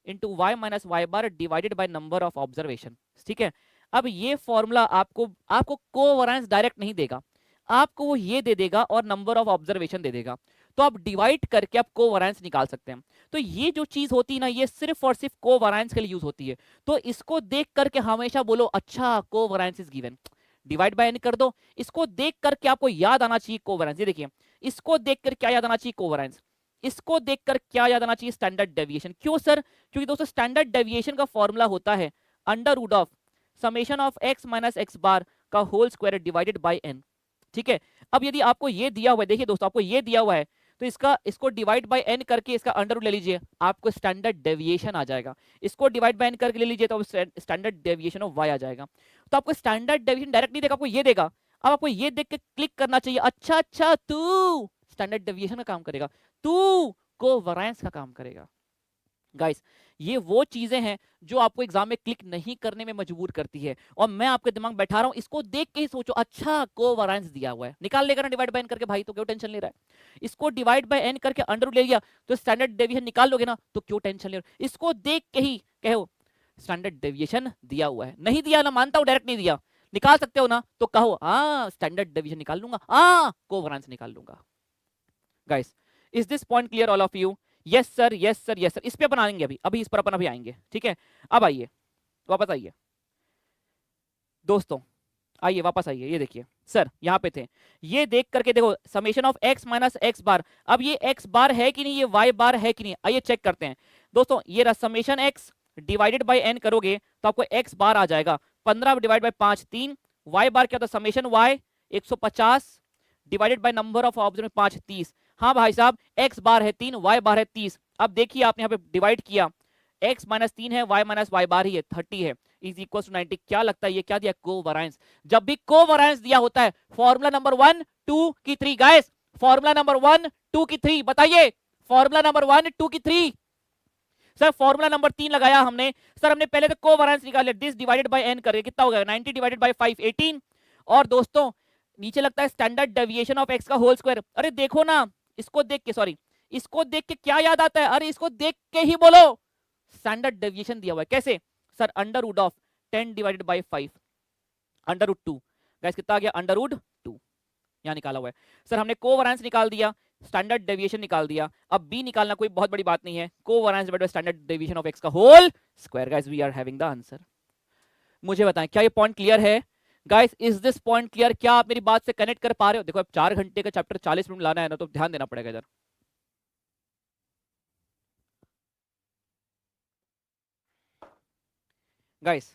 Speaker 1: into y minus y bar divided by number of observation. ठीक है, अब ये फॉर्मूला आपको कोवैरियंस डायरेक्ट नहीं देगा, आपको वो ये दे देगा और नंबर ऑफ ऑब्जर्वेशन दे देगा, तो आप डिवाइड करके आप कोवैरियंस निकाल सकते हैं। तो ये जो चीज होती है ना, ये सिर्फ और सिर्फ कोवैरियंस के लिए यूज होती है। तो इसको देख करके हमेशा बोलो अच्छा covariance is given, divide by n कर दो। इसको देख करके आपको याद आना चाहिए कोवैरियंस। ये देखिए, इसको देखकर क्या याद आना चाहिए कोवैरियंस, इसको देखकर क्या याद आना चाहिए स्टैंडर्ड डेविएशन। क्यों सर? क्योंकि दोस्तों स्टैंडर्ड डेविएशन का फॉर्मूला होता है under root of summation of x minus x bar का whole square divided by n। ठीक है, अब यदि आपको ये दिया हुआ है, देखिए दोस्तों आपको ये दिया हुआ है, तो इसको डिवाइड बाय n करके इसका अंडर रूट ले लीजिए, आपको स्टैंडर्ड डेविएशन आ जाएगा। इसको डिवाइड बाय n करके ले लीजिए तो स्टैंडर्ड डेविएशन ऑफ y आ जाएगा। तो आपको स्टैंडर्ड डेविएशन डायरेक्ट नहीं देगा, आपको ये देगा। अब आपको ये देख के क्लिक करना चाहिए, अच्छा अच्छा तू स्टैंडर्ड डेविएशन का काम करेगा, तू कोवैरियंस का काम करेगा। गाइस, ये वो चीजें हैं जो आपको एग्जाम में क्लिक नहीं करने में मजबूर करती है, और मैं आपके दिमाग में बैठा रहा हूं, इसको देख के ही सोचो अच्छा कोवैरियंस दिया हुआ है, निकाल लेगा ना डिवाइड बाय n करके, भाई तो क्यों टेंशन ले रहा है। इसको डिवाइड बाय n करके अंडर रूट ले लिया तो स्टैंडर्ड डेविएशन निकाल लोगे ना, तो क्यों टेंशन ले रहे हो। इसको देख के ही कहो स्टैंडर्ड डेविएशन दिया हुआ है, नहीं दिया ना, मानता हूं डायरेक्ट नहीं दिया, निकाल सकते हो ना, तो कहो हाँ स्टैंडर्ड डेविएशन निकाल लूंगा, हाँ कोवैरियंस निकाल लूंगा। Guys, is this point clear all of you? Yes sir, yes sir, yes sir. इस पे अपन आएंगे, अभी इस पर अपन अभी आएंगे। ठीक है, अब आइए वापस आइए दोस्तों, आइए वापस आइए। ये देखिए सर, यहाँ पे थे, ये देख करके देखो summation of x minus x bar, अब ये x बार है कि नहीं, ये y बार है कि नहीं, आइए चेक करते हैं दोस्तों। ये रहा summation x divided by n करोगे तो आपको x बार आ जाएगा 15 डिवाइड बाय 5 3, y बार क्या होता है summation y 150 divided by number of observation 5 30। हाँ भाई साहब, x बार है 3, y बार है 30। अब देखिए आपने यहाँ पे डिवाइड किया, x माइनस 3 है, y माइनस वाई बार ही है 30 है, इज इक्वल टू 90। क्या लगता है ये क्या दिया? कोवैरियंस। जब भी कोवैरियंस दिया होता है फॉर्मूला नंबर 1 2 की 3, गाइस फॉर्मूला नंबर 1 2 की 3 बताइए, फॉर्मूला नंबर 1 2 की 3। सर फॉर्मूला नंबर 3 लगाया हमने, सर हमने पहले तो कोवैरियंस निकाले, दिस डिवाइडेड बाय n करके कितना हो गया 90 डिवाइडेड बाय 5 18। और दोस्तों नीचे लगता है स्टैंडर्ड डेविएशन ऑफ x का होल स्क्वायर। अरे देखो ना, इसको देख के, सॉरी इसको देख के क्या याद आता है? अरे इसको देख के ही बोलो, स्टैंडर्ड डेविएशन दिया हुआ है कैसे sir? Under root of 10 divided by 5 under root 2। Guys कितना आ गया? अंडर रूट 2 यहां निकाला हुआ है। सर हमने कोवैरियंस निकाल दिया, स्टैंडर्ड डेविएशन निकाल दिया, अब बी निकालना कोई बहुत बड़ी बात नहीं है, covariance divided by standard deviation of x का whole square. Guys we are having the answer. मुझे बताएं क्या ये पॉइंट क्लियर है? Guys is this point clear? क्या आप मेरी बात से कनेक्ट कर पा रहे हो? देखो अब 4 घंटे का चैप्टर 40 मिनट लाना है ना, तो ध्यान देना पड़ेगा इधर। गाइस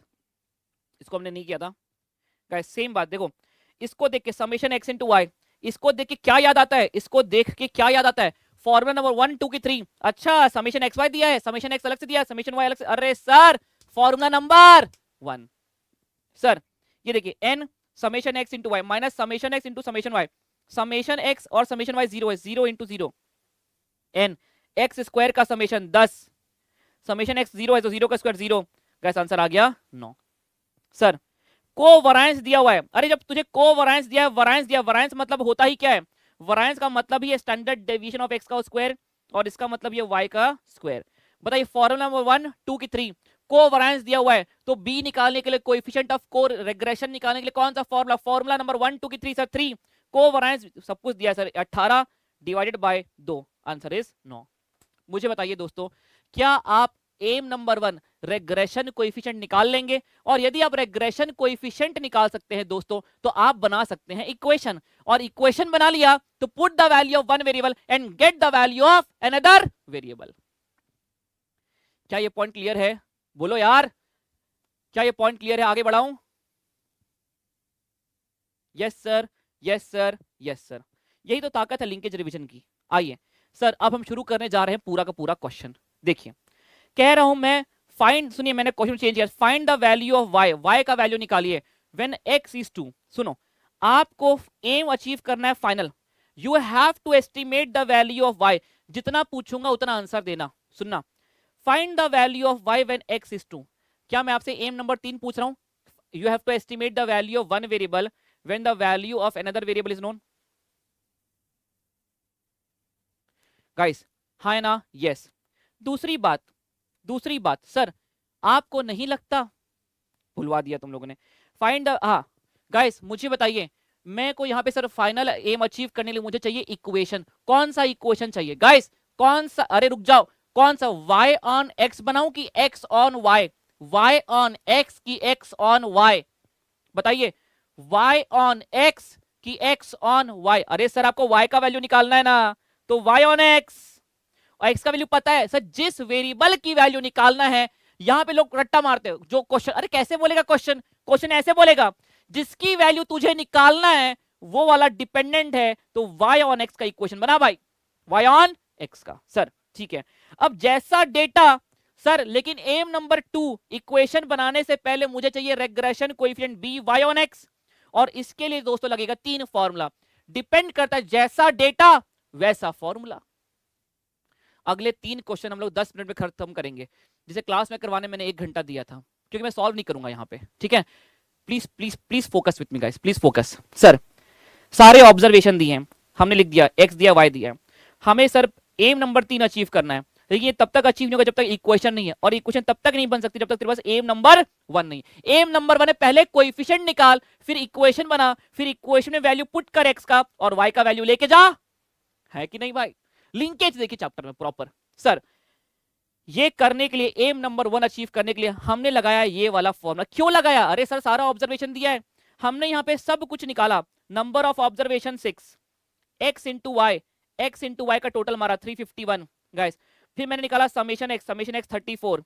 Speaker 1: इसको हमने नहीं किया था। गाइस सेम बात देखो, इसको देख के समेशन x इंटू वाई, इसको देख के क्या याद आता है? इसको देख के क्या याद आता है? फॉर्मूला नंबर 1 2 की 3। अच्छा समेशन एक्स वाई दिया है, समेशन एक्स अलग से दिया है, समेशन वाई अलग से। अरे सर फॉर्मूला नंबर 1 सर, ये देखिए n summation x into y minus summation x into summation y, summation x और समेशन y 0 है, 0 इंटू 0 n x स्क्वायर का समेशन 10, समेशन x 0 है तो 0 का स्क्वायर 0। गाइस आंसर आ गया 9। सर कोवैरियंस दिया हुआ है, अरे जब तुझे कोवैरियंस दिया है, वैरियंस दिया, वैरियंस मतलब होता ही क्या है? वैरियंस का मतलब ही है स्टैंडर्ड डेविएशन ऑफ x का स्क्वायर, और इसका मतलब ये y का स्क्वायर। बताइए फॉर्मूला नंबर 1 2 की 3, कोवैरियंस दिया हुआ है तो b निकालने के लिए, कोएफिशिएंट ऑफ कोरिलेशन निकालने के लिए कौन सा फॉर्मूला? फॉर्मूला नंबर 1 2 की 3 सर 3। कोवैरियंस सब कुछ दिया sir 18 divided by 2, answer is 9। मुझे बताइए दोस्तों, क्या आप एम नंबर 1 रेग्रेशन कोएफिशिएंट निकाल लेंगे? और यदि आप रेग्रेशन कोएफिशिएंट निकाल सकते हैं दोस्तों, तो आप बना सकते हैं इक्वेशन, और इक्वेशन बना लिया तो put the value of one variable and get the value of another variable. क्या ये पॉइंट क्लियर है? बोलो यार, क्या ये पॉइंट क्लियर है? आगे बढ़ाऊं? Yes sir, yes sir, yes sir. यही तो ताकत है लिंकेज रिवीजन की। आइए सर अब हम शुरू करने जा रहे हैं पूरा का पूरा क्वेश्चन। देखिए कह रहा हूं मैं, फाइंड, सुनिए मैंने क्वेश्चन चेंज किया, find the value of y, y का वैल्यू निकालिए व्हेन x इज 2। सुनो, आपको एम अचीव करना है final, you have to estimate the value of y। जितना पूछूंगा उतना आंसर देना। सुनना, find the value of y when x is 2। क्या मैं आपसे एम नंबर 3 पूछ रहा हूं? You have to estimate the value of one variable when the value of another variable is known. Guys हाँ ना? यस। दूसरी बात सर, आपको नहीं लगता, भुलवा दिया तुम लोगों ने, फाइंड द, हाँ गाइस मुझे बताइए, मैं को यहाँ पे सर फाइनल एम अचीव करने के लिए मुझे चाहिए इक्वेशन। कौन सा इक्वेशन चाहिए गाइस? कौन सा? अरे रुक जाओ, कौन सा? y ऑन x बनाऊं कि x on y? y on x की x ऑन y? बताइए, y ऑन x की x ऑन y? अरे सर आपको y का वैल्यू निकालना है ना, तो y ऑन x, और x का वैल्यू पता है सर, जिस वेरिएबल की वैल्यू निकालना है। यहां पे लोग रट्टा मारते हो जो क्वेश्चन, अरे कैसे बोलेगा क्वेश्चन? क्वेश्चन ऐसे बोलेगा, जिसकी वैल्यू तुझे निकालना है वो वाला डिपेंडेंट है, तो y ऑन x का इक्वेशन बना भाई, y ऑन x का। सर ठीक है, अब जैसा डेटा सर, लेकिन एम नंबर 2 इक्वेशन बनाने से पहले मुझे चाहिए regression coefficient b y on x, और इसके लिए दोस्तों लगेगा 3 फॉर्मूला। डिपेंड करता है जैसा डेटा वैसा फॉर्मूला। अगले 3 क्वेश्चन हम लोग 10 मिनट में खत्म करेंगे, जिसे क्लास में करवाने मैंने 1 घंटा दिया था, क्योंकि मैं सॉल्व नहीं करूंगा यहाँ पे। ठीक है, please please please focus with me guys, please focus. Sir सारे ऑब्जर्वेशन दिए हैं, हमने लिख दिया, x दिया, y दिया, हमें सर एम नंबर 3 अचीव करना है। लेकिन ये तब तक अचीव नहीं होगा जब तक इक्वेशन नहीं है, और इक्वेशन तब तक नहीं बन सकती जब तक तेरे पास एम नंबर 1 नहीं। एम नंबर 1 है, पहले कोएफिशिएंट निकाल, फिर इक्वेशन बना, फिर इक्वेशन में वैल्यू पुट कर x का, और y का वैल्यू लेके जा। है कि नहीं भाई? लिंकेज देखिए चैप्टर में प्रॉपर। सर ये करने के लिए, एम नंबर 1 अचीव करने के लिए हमने लगाया ये वाला फॉर्मूला। क्यों लगाया? अरे सर सारा ऑब्जर्वेशन दिया है, हमने यहाँ पे सब कुछ निकाला। Number of observation 6, x into y का टोटल मारा 351 गाइस। फिर मैंने निकाला summation x 34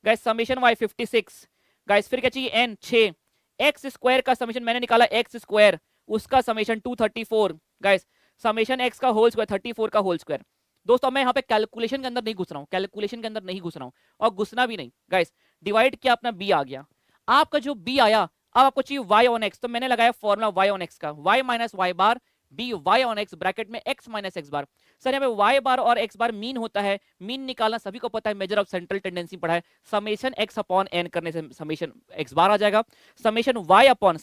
Speaker 1: guys, summation y 56 guys. फिर क्या चाहिए? n 6, x स्क्वायर का समेशन मैंने निकाला x स्क्वायर, उसका समेशन 234 गाइस, समेशन x का होल स्क्वायर 34 का होल स्क्वायर। दोस्तों मैं यहाँ पे कैलकुलेशन के अंदर नहीं घुस रहा हूँ, कैलकुलेशन के अंदर नहीं घुस रहा हूँ, और घुसना भी नहीं गाइस। डिवाइड किया, अपना b आ गया, आपका जो b आया, अब आपको चाहिए y ऑन x, तो मैंने लगाया फॉर्मूला y ऑन x का, y minus y bar b y on x bracket में x minus x bar. Sir यहाँ पे y बार और x बार मीन होता है, मीन निकालना सभी को पता है, मेजर ऑफ सेंट्रल टेंडेंसी पढ़ा है। समेशन x अपॉन n करने से समेशन x बार आ जाएगा, समेशन y अपॉन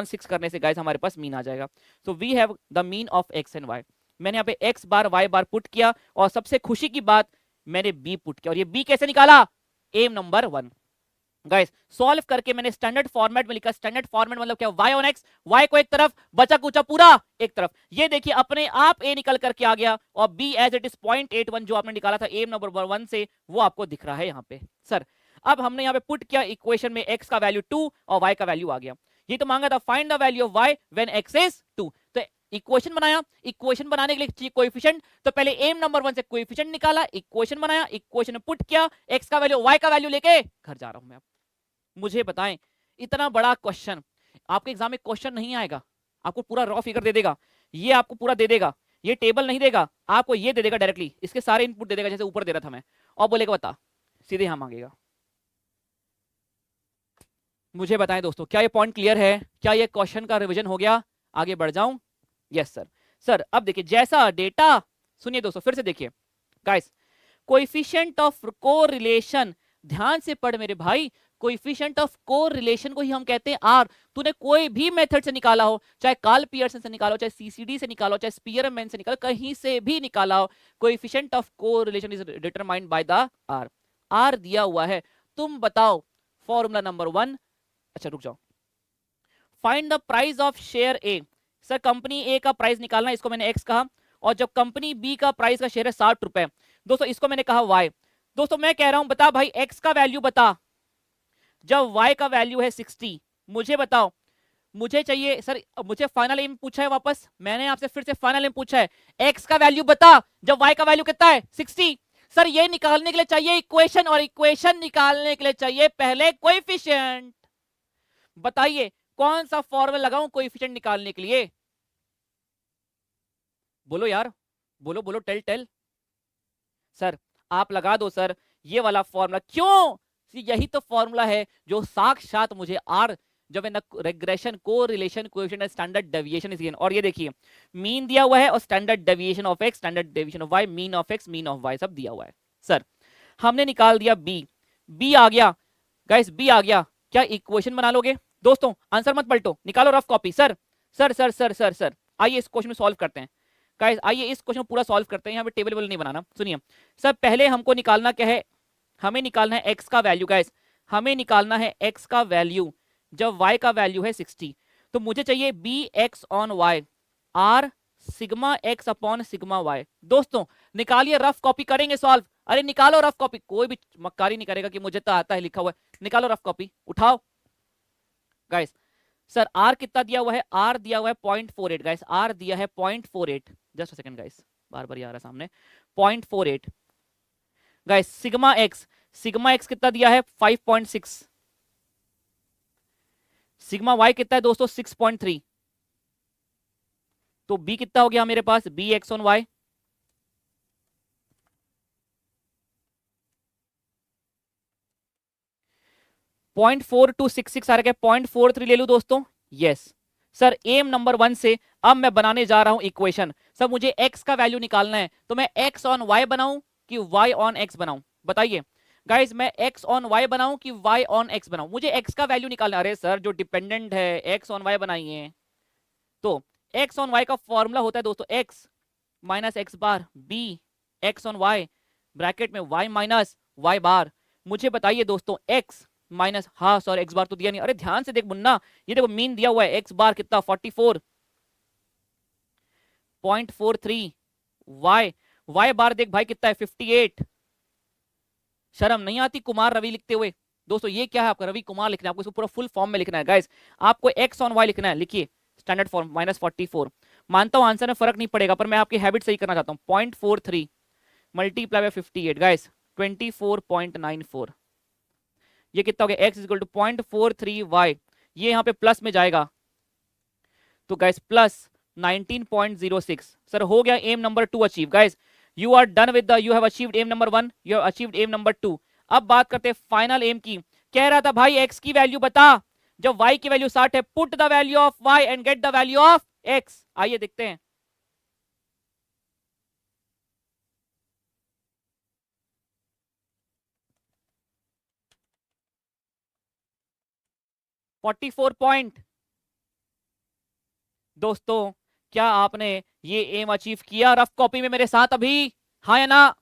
Speaker 1: 6 करने से गाइस हमारे पास मीन आ जाएगा। So we have the mean of x and y। मैंने यहाँ पे x bar y bar put किया, और सबसे खुशी की बात मैंने b पुट किया, और ये b कैसे निकाला? M number 1 guys. सॉल्व करके मैंने स्टैंडर्ड फॉर्मेट में लिखा, स्टैंडर्ड फॉर्मेट मतलब क्या? y ऑन x, y को एक तरफ, बचा कुचा पूरा एक तरफ। ये देखिए अपने आप a निकल करके आ गया, और b एज इट इज 0.81 जो आपने निकाला था एम नंबर 1 से, वो आपको दिख रहा है यहाँ पे। सर अब हमने यहाँ पे पुट किया इक्वेशन में, x का वैल्यू 2 और y का वैल्यू आ गया। ये तो मांगा था find the value of y when x is 2, तो इक्वेशन बनाया। इक्वेशन बनाने के लिए चाहिए कोएफिशिएंट, तो पहले एम नंबर 1 से कोएफिशिएंट निकाला, इक्वेशन बनाया, इक्वेशन में पुट किया, x का वैल्यू y का वैल्यू लेके घर जा रहा हूं मैं। मुझे बताएं, इतना बड़ा क्वेश्चन आपके एग्जाम में क्वेश्चन नहीं आएगा, आपको पूरा रॉ फिगर दे देगा, ये आपको पूरा दे देगा, ये टेबल नहीं देगा आपको, ये दे देगा डायरेक्टली, इसके सारे इनपुट दे देगा जैसे ऊपर दे रहा था मैं, और बोलेगा बता, सीधे यहां मांगेगा। मुझे बताएं दोस्तों, क्या ये पॉइंट क्लियर है? क्या ये क्वेश्चन का रिवीजन हो गया? आगे बढ़ जाऊं? Yes sir. सर अब देखिए जैसा डेटा, सुनिए दोस्तों फिर से देखिए गाइस, कोएफिशिएंट ऑफ कोरिलेशन, ध्यान से पढ़ मेरे भाई, कोएफिशिएंट ऑफ कोरिलेशन को ही हम कहते हैं आर। तूने कोई भी मेथड से निकाला हो, चाहे कार्ल पियर्सन से निकालो, चाहे सीसीडी से निकालो, चाहे स्पीयरमैन से निकालो, कहीं से भी निकाला हो, coefficient of correlation is determined by the r. R दिया हुआ है, तुम बताओ फॉर्मूला नंबर 1। अच्छा रुक जाओ, find the price of share A. Sir company A का प्राइस निकालना, इसको मैंने एक्स कहा, और जब कंपनी बी का प्राइस का शेयर है 60 रुपए, दोस्तों इसको मैंने कहा वाई। दोस्तों मैं कह रहा हूं बता भाई एक्स का वैल्यू बता, जब y का वैल्यू है 60, मुझे बताओ, मुझे चाहिए सर, मुझे फाइनल एम पूछा है वापस, मैंने आपसे फिर से फाइनल एम पूछा है, x का वैल्यू बता जब y का वैल्यू कितना है 60। सर ये निकालने के लिए चाहिए इक्वेशन, और इक्वेशन निकालने के लिए चाहिए पहले कोएफिशिएंट। बताइए कौन सा फॉर्मूला लगाऊं कोएफिशिएंट निकालने के लिए? बोलो यार, बोलो बोलो, टेल। सर आप लगा दो सर ये वाला फॉर्मूला। क्यों? यही तो फॉर्मूला है जो साक्षात मुझे आर, जब regression correlation coefficient standard deviation is given, और ये देखिए मीन दिया हुआ है, और standard deviation of x, standard deviation of y, mean of x, mean of y, सब दिया हुआ है। सर हमने निकाल दिया बी, बी आ गया गाइस, बी आ गया। क्या इक्वेशन बना लोगे दोस्तों? आंसर मत पलटो, निकालो rough copy. Sir sir sir sir sir sir आइए इस क्वेश्चन में सॉल्व करते हैं गाइस, आइए इस क्वेश्चन पूरा सॉल्व करते हैं। यहाँ पे टेबल नहीं बनाना, सुनिए। सर पहले हमको निकालना क्या है? हमें निकालना है एक्स का वैल्यू गाइस, हमें निकालना है एक्स का वैल्यू जब वाई का वैल्यू है 60। तो मुझे चाहिए b x on y r sigma x upon sigma y. दोस्तों निकालिए, रफ कॉपी करेंगे सॉल्व। अरे निकालो रफ कॉपी, कोई भी मक्कारी नहीं करेगा कि मुझे तो आता है लिखा हुआ है। निकालो रफ कॉपी, उठाओ गाइस। सर आर कितना दिया हुआ है? आर दिया हुआ है 0.48 गाइस, आर दिया है 0.48। जस्ट सेकंड गाइस, बार बार आ रहा है सामने, 0.48 guys. Sigma x, sigma x कितना दिया है? 5.6। सिग्मा वाई कितना है दोस्तों? 6.3। तो बी कितना हो गया मेरे पास? बी एक्स ऑन वाई 0.4266 आ रहा है। 0.43 ले लू दोस्तों? Yes sir. एम नंबर 1 से अब मैं बनाने जा रहा हूं इक्वेशन। सर मुझे एक्स का वैल्यू निकालना है, तो मैं एक्स ऑन वाई बनाऊं कि वाई ऑन एक्स बनाऊं? बताइए गाइस, मैं एक्स ऑन वाई बनाऊं कि वाई ऑन एक्स बनाऊं? मुझे एक्स का वैल्यू निकालना। अरे सर जो डिपेंडेंट है एक्स ऑन वाई बनाइए। तो एक्स ऑन वाई का फॉर्मूला होता है दोस्तों x minus x bar b x on y bracket में वाई माइनस वाई बार। मुझे बताइए दोस्तों एक्स माइनस, हाँ सॉरी एक्स बार तो दिया नहीं। अरे ध्यान से देख मुन्ना, ये देखो मीन दिया हुआ है, एक्स बार कितना? 44.43। वाई, वाई बार देख भाई कितना है? 58। शर्म नहीं आती कुमार रवि लिखते हुए? दोस्तों ये क्या है आपका? रवि कुमार लिखना है आपको, इसको पूरा फुल फॉर्म में लिखना है गाइस। आपको एक्स ऑन वाई लिखना है, लिखिए स्टैंडर्ड फॉर्म -44। मानता हूं आंसर में फर्क नहीं पड़ेगा, पर मैं आपकी हैबिट सही करना चाहता हूं। 0.43 मल्टीप्लाई बाय 58 गाइस 24.94। ये कितना हो गया? x इक्वल टू 0.43y, ये यहां पे प्लस में जाएगा तो गाइस प्लस 19.06। सर हो गया aim number 2 achieve guys. You are done with the, you have achieved aim number 1, you have achieved aim number 2। अब बात करते हैं फाइनल एम की। कह रहा था भाई x की वैल्यू बता जब y की वैल्यू 60 है, put the value of y and get the value of x। आइए देखते हैं। 44 पॉइंट। दोस्तों क्या आपने ये एम अचीव किया रफ कॉपी में मेरे साथ अभी? हाँ या ना?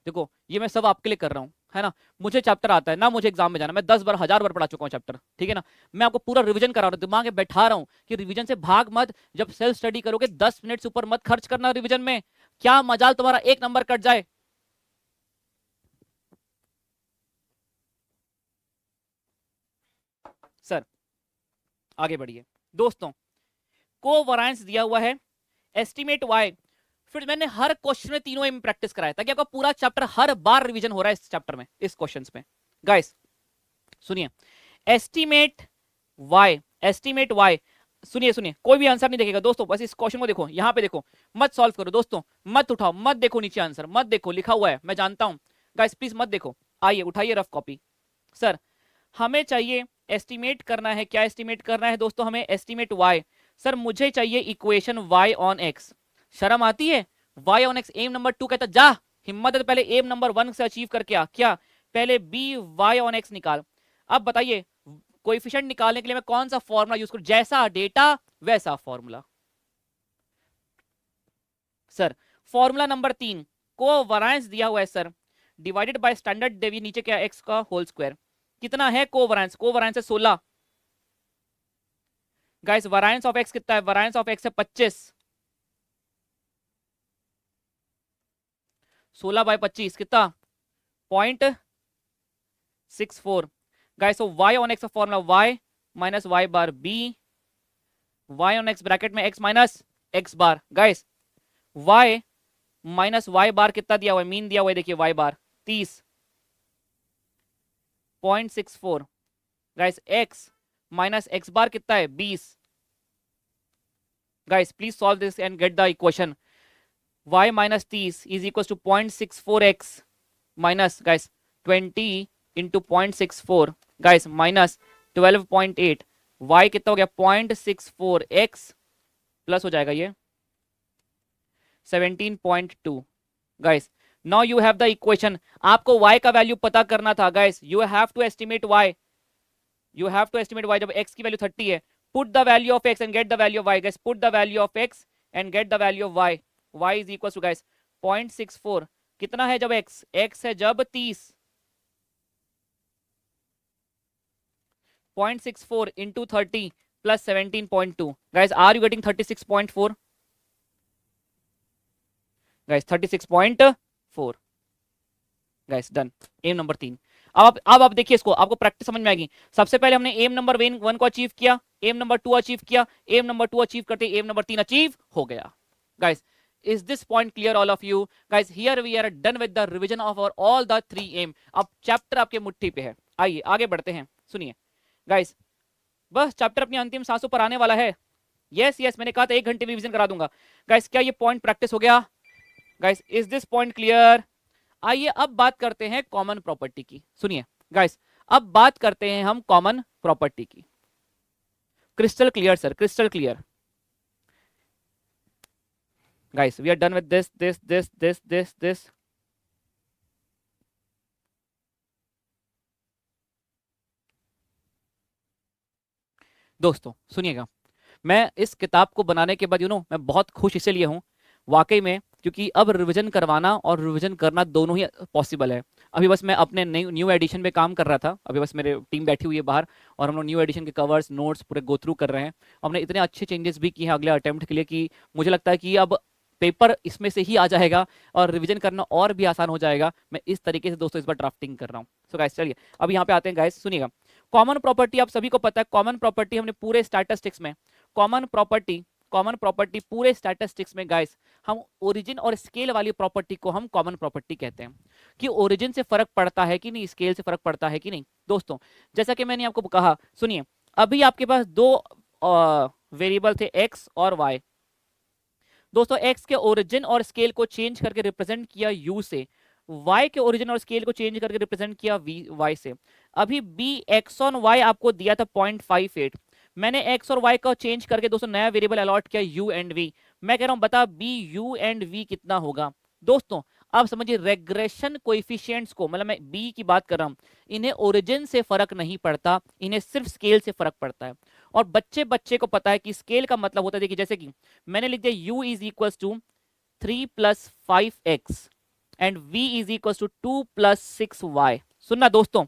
Speaker 1: देखो ये मैं सब आपके लिए कर रहा हूं, है ना। मुझे चैप्टर आता है ना, मुझे एग्जाम में जाना, मैं 10 बार 1000 बार पढ़ा चुका हूं चैप्टर, ठीक है ना। मैं आपको पूरा रिवीजन करा रहा हूं, दिमाग में बैठा रहा हूं कि रिवीजन से भाग मत। जब सेल्फ स्टडी करोगे 10 मिनट से ऊपर मत खर्च करना रिवीजन में, क्या मजाल तुम्हारा एक नंबर कट जाए। सर आगे बढ़िए दोस्तों। कोवेरिएंस दिया हुआ है, एस्टिमेट वाई। फिर मैंने हर क्वेश्चन में तीनों एम प्रैक्टिस कराया ताकि आपका पूरा चैप्टर हर बार रिवीजन हो रहा है इस चैप्टर में, इस क्वेश्चन में। गाइस सुनिए, एस्टिमेट वाई, एस्टिमेट वाई, सुनिए सुनिए, कोई भी आंसर नहीं देखेगा दोस्तों, बस इस क्वेश्चन को देखो, यहां पे देखो, मत सॉल्व करो दोस्तों, मत उठाओ, मत देखो नीचे आंसर, मत देखो लिखा हुआ है मैं जानता हूं। गाइस प्लीज मत देखो, आइए उठाइए रफ कॉपी। सर हमें चाहिए एस्टिमेट करना है, क्या एस्टिमेट करना है दोस्तों? हमें एस्टिमेट वाई। सर मुझे चाहिए इक्वेशन वाई ऑन एक्स। शर्म आती है? Y on x aim number 2 कहता जा, हिम्मत है तो पहले एम नंबर 1 से अचीव करके आ। क्या? पहले बी वाई ऑन एक्स निकाल। अब बताइए कोएफिशिएंट निकालने के लिए मैं कौन सा फॉर्मूला यूज करूं? जैसा डेटा वैसा formula. Sir formula number 3, covariance दिया हुआ है sir, divided by standard deviation, नीचे क्या? एक्स का होल स्क्वायर। कितना है कोवेरिएंस? कोवेरिएंस है 16। गाइस वेरिएंस ऑफ एक्स कितना है? वेरिएंस ऑफ एक्स है 25। 16/25 कितना? 0.64। Guys so y on x का formula y minus y bar b, y on x bracket में x minus x bar. Guys y minus y bar कितना दिया हुआ है? मीन दिया हुआ है, देखिए y bar 30.64। Guys x minus x bar कितना है? 20। Guys please solve this and get the equation. y minus 30 is equal to 0.64x minus guys 20 into 0.64 guys minus 12.8। y कितना हो गया? 0.64x प्लस हो जाएगा ये 17.2। Guys now you have the equation, आपको y का वैल्यू पता करना था guys, you have to estimate y, you have to estimate y, जब x की वैल्यू 30 है, put the value of x and get the value of y, guys, put the value of x and get the value of y is equal to guys 0.64, कितना है जब x है जब 30, 0.64 into 30 plus 17.2, guys are you getting 36.4, guys 36.4, guys done, aim number 3। अब आप देखिए इसको, आपको प्रैक्टिस समझ में आएगी। सबसे पहले हमने एम नंबर 1 को अचीव किया, एम नंबर 2 अचीव किया, एम नंबर 2 अचीव करते एम नंबर 3 अचीव हो गया। Guys is this point clear all of you guys? Here we are done with the revision of our all the 3 aim। अब chapter आपके मुट्ठी पे है, आइए आगे बढ़ते हैं। सुनिए गाइस, बस चैप्टर अपनी अंतिम सांसों पर आने वाला है। यस मैंने कहा था 1 घंटे में रिवीजन करा दूंगा। गाइस क्या ये पॉइंट प्रैक्टिस हो गया? Guys is this point clear? आइए अब बात करते हैं कॉमन प्रॉपर्टी की। सुनिए गाइस, अब बात करते हैं हम कॉमन प्रॉपर्टी की। Crystal clear sir, crystal clear. Guys we are done with this. दोस्तों सुनिएगा, मैं इस किताब को बनाने के बाद मैं बहुत खुश इसलिए हूं वाकई में, क्योंकि अब रिवीजन करवाना और रिवीजन करना दोनों ही पॉसिबल है। अभी बस मैं अपने न्यू एडिशन पे काम कर रहा था, अभी बस मेरे टीम बैठी हुई है बाहर और हम लोग न्यू एडिशन के कवर्स नोट्स पूरे गो थ्रू कर रहे हैं। हमने इतने अच्छे चेंजेस भी किए हैं अगले अटेम्प्ट के लिए कि मुझे लगता है कि अब पेपर इसमें से ही आ जाएगा और रिवीजन करना और भी आसान हो जाएगा। मैं इस तरीके से दोस्तों इस बार ड्राफ्टिंग कर रहा हूँ। सो गाइस चलिए अब यहाँ पे आते हैं। गाइस सुनिएगा, कॉमन प्रॉपर्टी आप सभी को पता है, कॉमन प्रॉपर्टी हमने पूरे स्टैटिस्टिक्स में, कॉमन प्रॉपर्टी पूरे स्टैटिस्टिक्स में गाइस हम ओरिजिन और स्केल वाली प्रॉपर्टी को हम कॉमन प्रॉपर्टी कहते हैं। कि ओरिजिन से फर्क पड़ता है कि नहीं, स्केल से फर्क पड़ता है कि नहीं। दोस्तों जैसा कि मैंने आपको कहा, सुनिए अभी आपके पास दो वेरिएबल थे एक्स और वाई। दोस्तों एक्स के ओरिजिन और स्केल को चेंज करके रिप्रेजेंट किया यू से, y के ओरिजिन और स्केल को चेंज करके रिप्रेजेंट किया y से। अभी b x ऑन y आपको दिया था 0.58, मैंने x और y को चेंज करके दोस्तों नया वेरिएबल अलॉट किया u एंड v। मैं कह रहा हूं बता b u एंड v कितना होगा। दोस्तों अब समझिए रेग्रेशन कोएफिशिएंट्स को, मतलब मैं b की बात कर रहा हूं, इन्हें ओरिजिन से फर्क नहीं पड़ता, इन्हें सिर्फ स्केल से फर्क पड़ता है। और बच्चे बच्चे को पता है कि स्केल का मतलब होता है, देखिए जैसे कि मैंने लिख दिया u is equal to 3 + 5x and v is equal to 2 + 6y। सुनना दोस्तों,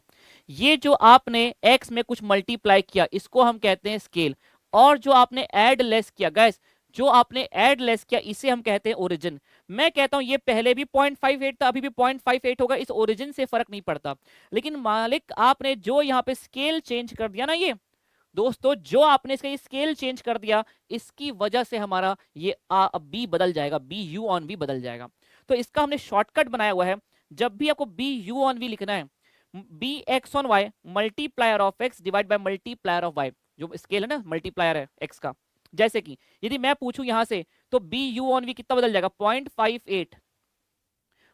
Speaker 1: ये जो आपने x में कुछ मल्टीप्लाई किया इसको हम कहते हैं स्केल, और जो आपने ऐड लेस किया गाइस, जो आपने ऐड लेस किया इसे हम कहते हैं ओरिजिन। मैं कहता हूं ये पहले भी 0.58 था, अभी भी 0.58 होगा, इस ओरिजिन से फर्क नहीं पड़ता। लेकिन मालिक आपने जो यहाँ पे स्केल चेंज कर दिया ना, ये दोस्तों जो आपने इसका स्केल चेंज कर दिया, इसकी वजह से हमारा ये बी बदल जाएगा, बी यू ऑन वी बदल जाएगा। तो इसका हमने शॉर्टकट बनाया हुआ है, जब भी आपको बी यू ऑन वी लिखना है, b x on y multiplier of x divide by multiplier of y, जो स्केल है ना मल्टीप्लायर है एक्स का। जैसे कि यदि मैं पूछूं यहां से, तो बी यू ऑन वी कितना बदल जाएगा, 0.58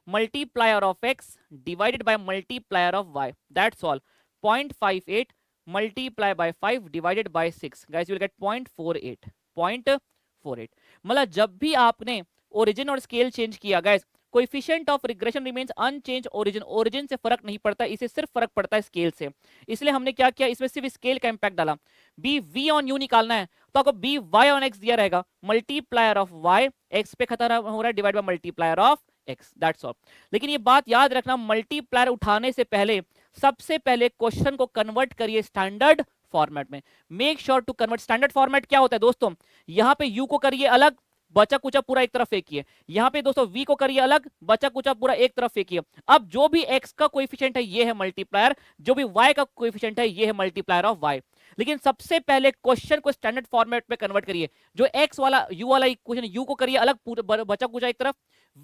Speaker 1: multiplier of x divided by multiplier of y, that's all. 0.58 multiply by 5 divided by 6, guys you will get 0.48 मतलब जब भी आपने ओरिजिन और स्केल चेंज किया guys, coefficient of regression remains unchanged, origin से फर्क नहीं पड़ता, इसे सिर्फ फर्क पड़ता है स्केल से। इसलिए हमने क्या किया, इसमें सिर्फ स्केल का इंपैक्ट डाला। बी वी ऑन यू निकालना है तो आपको बी वाई ऑन एक्स दिया रहेगा, मल्टीप्लायर ऑफ वाई एक्स पे खत्म हो रहा है divide by multiplier of x, that's all. लेकिन ये बात याद रखना, मल्टीप्लायर उठाने से पहले सबसे पहले क्वेश्चन को कन्वर्ट करिए स्टैंडर्ड फॉर्मेट में। Make sure to convert. Standard format क्या होता है दोस्तों, यहां पे यू को करिए अलग, बचा कुचा पूरा एक तरफ फेंकिए, यहां पे दोस्तों v को करिए अलग, बचा कुचा पूरा एक तरफ फेंकिए। अब जो भी x का कोएफिशिएंट है ये है मल्टीप्लायर, जो भी y का कोएफिशिएंट है ये है मल्टीप्लायर ऑफ y। लेकिन सबसे पहले क्वेश्चन को स्टैंडर्ड फॉर्मेट में कन्वर्ट करिए, जो x वाला u वाला इक्वेशन u को करिए अलग, बचा कुचा एक तरफ,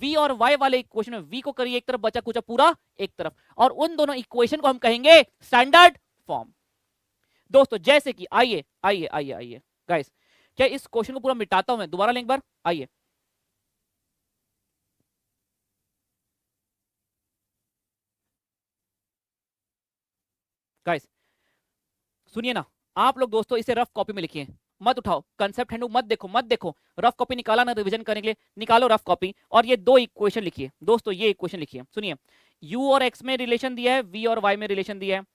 Speaker 1: v और y वाले इक्वेशन में v को करिए एक तरफ, बचा कुचा पूरा एक तरफ, और उन दोनों इक्वेशन को हम कहेंगे स्टैंडर्ड फॉर्म। दोस्तों जैसे कि आइए आइए आइए आइए गाइस, क्या इस क्वेश्चन को पूरा मिटाता हूं मैं, दोबारा एक बार आइए। गाइस सुनिए ना, आप लोग दोस्तों इसे रफ कॉपी में लिखिए, मत उठाओ, कंसेप्ट हैंडबुक मत देखो, रफ कॉपी निकाला ना रिवीजन करने के लिए, निकालो रफ कॉपी और ये दो इक्वेशन लिखिए दोस्तों, ये इक्वेशन लिखिए, सुनिए, u और x में रिलेशन दिया है, v और y में रिलेशन दिया है,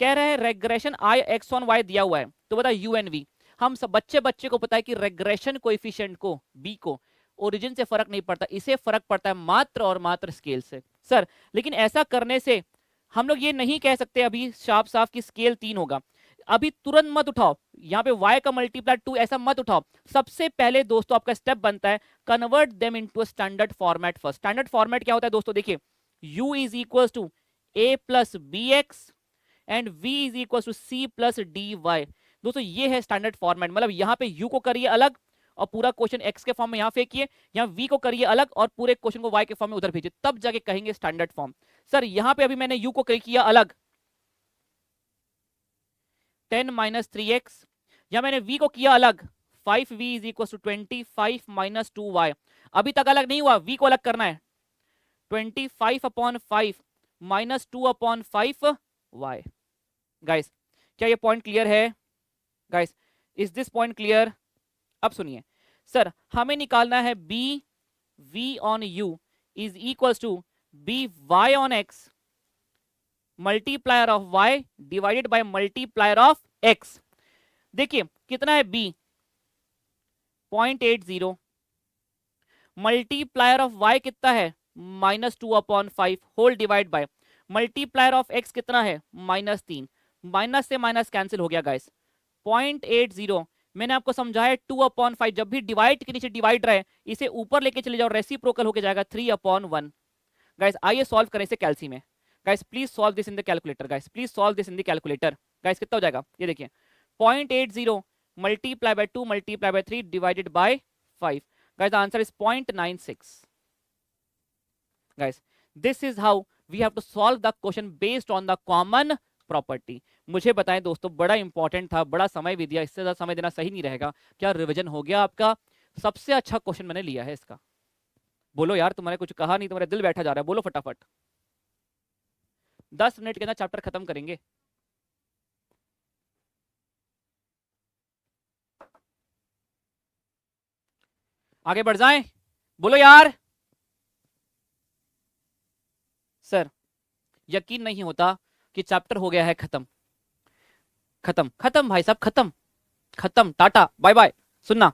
Speaker 1: कह रहे हैं regression i x on y दिया हुआ है, तो बता u एंड v, हम सब बच्चे को पता है कि रेग्रेशन कोएफिशिएंट को b को ओरिजिन से फर्क नहीं पड़ता, इसे फर्क पड़ता है मात्र और मात्र स्केल से। सर लेकिन ऐसा करने से हम लोग ये नहीं कह सकते अभी साफ साफ कि स्केल 3 होगा, अभी तुरंत मत उठाओ, यहाँ पे y का मल्टीप्लाई 2 ऐसा मत उठाओ, सबसे पहले दोस्तों आपका स्टेप बनता है convert them into standard format first. Standard format क्या होता है दोस्तों, देखिए u is equal to a plus B x and v is equal to c plus d y. दोस्तों ये है स्टैंडर्ड फॉर्मेट, मतलब यहाँ पे u को करिए अलग और पूरा क्वेश्चन x के फॉर्म में यहाँ फेंकिए, यहाँ v को करिए अलग और पूरे क्वेश्चन को y के फॉर्म में उधर भेजिए, तब जाके कहेंगे स्टैंडर्ड फॉर्म। सर यहाँ पे अभी मैंने u को किया अलग 10 माइनस 3x, या मैंने v को किया अलग 5v is equal to 25 minus 2y, अभी तक अलग नहीं हुआ, v को अलग करना है 25 upon 5 minus 2 upon 5y। Guys क्या ये पॉइंट क्लियर है? Guys is this point clear? अब सुनिए सर, हमें निकालना है b v on u is equal to b y on x multiplier of y divided by multiplier of x। देखिए कितना है b 0.80, मल्टीप्लायर ऑफ y कितना है minus 2 upon 5 whole divide by multiplier of x कितना है -3, minus से minus cancel हो गया गाइस, 0.80 मैंने आपको समझाया 2 अपॉन 5, जब भी डिवाइड के नीचे डिवाइड रहे इसे ऊपर लेके चले जाओ, रेसिप्रोकल होके जाएगा 3 अपॉन 1। गाइस आइए सॉल्व करें इसे कैल्सी में, guys please solve this in the calculator, guys please solve this in the calculator. Guys कितना हो जाएगा ये देखिए 0.80 multiply by 2 multiply by 3 divided by 5, guys the answer is 0.96। Guys this is how we have to solve the question based on the common property. मुझे बताएं दोस्तों, बड़ा important था, बड़ा समय भी दिया, इससे ज्यादा समय देना सही नहीं रहेगा। क्या रिवीजन हो गया आपका? सबसे अच्छा क्वेश्चन मैंने लिया है इसका। बोलो यार, तुम्हारे कुछ कहा नहीं, तुम्हारे दिल बैठा जा रहा है, बोलो फटाफट। 10 मिनट के अंदर चैप्टर खत्म करेंगे। आगे बढ़ जाएं, बोलो यार। सर यकीन नहीं होता कि चैप्टर हो गया है खत्म, खत्म खत्म भाई साहब, खत्म खत्म, टाटा बाय बाय। सुनना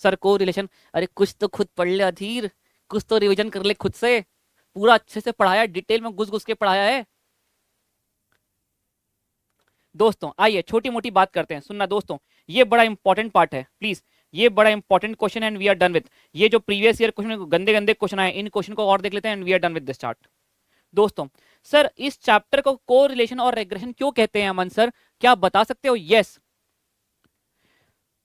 Speaker 1: सर, को रिलेशन, अरे कुछ तो खुद पढ़ ले अधीर, कुछ तो रिवीजन कर ले खुद से, पूरा अच्छे से पढ़ाया, डिटेल में घुस घुस के पढ़ाया है। दोस्तों आइए छोटी मोटी बात करते हैं। सुनना दोस्तों, ये बड़ा इंपॉर्टेंट पार्ट है, प्लीज ये बड़ा इंपॉर्टेंट क्वेश्चन है and we are done with ये जो प्रीवियस ईयर क्वेश्चन, गंदे गंदे क्वेश्चन आए, इन क्वेश्चन को और देख लेते हैं and we are done with this chart. दोस्तों सर इस चैप्टर को कोरिलेशन और रेग्रेशन क्यों कहते हैं अमन सर, क्या आप बता सकते हो? यस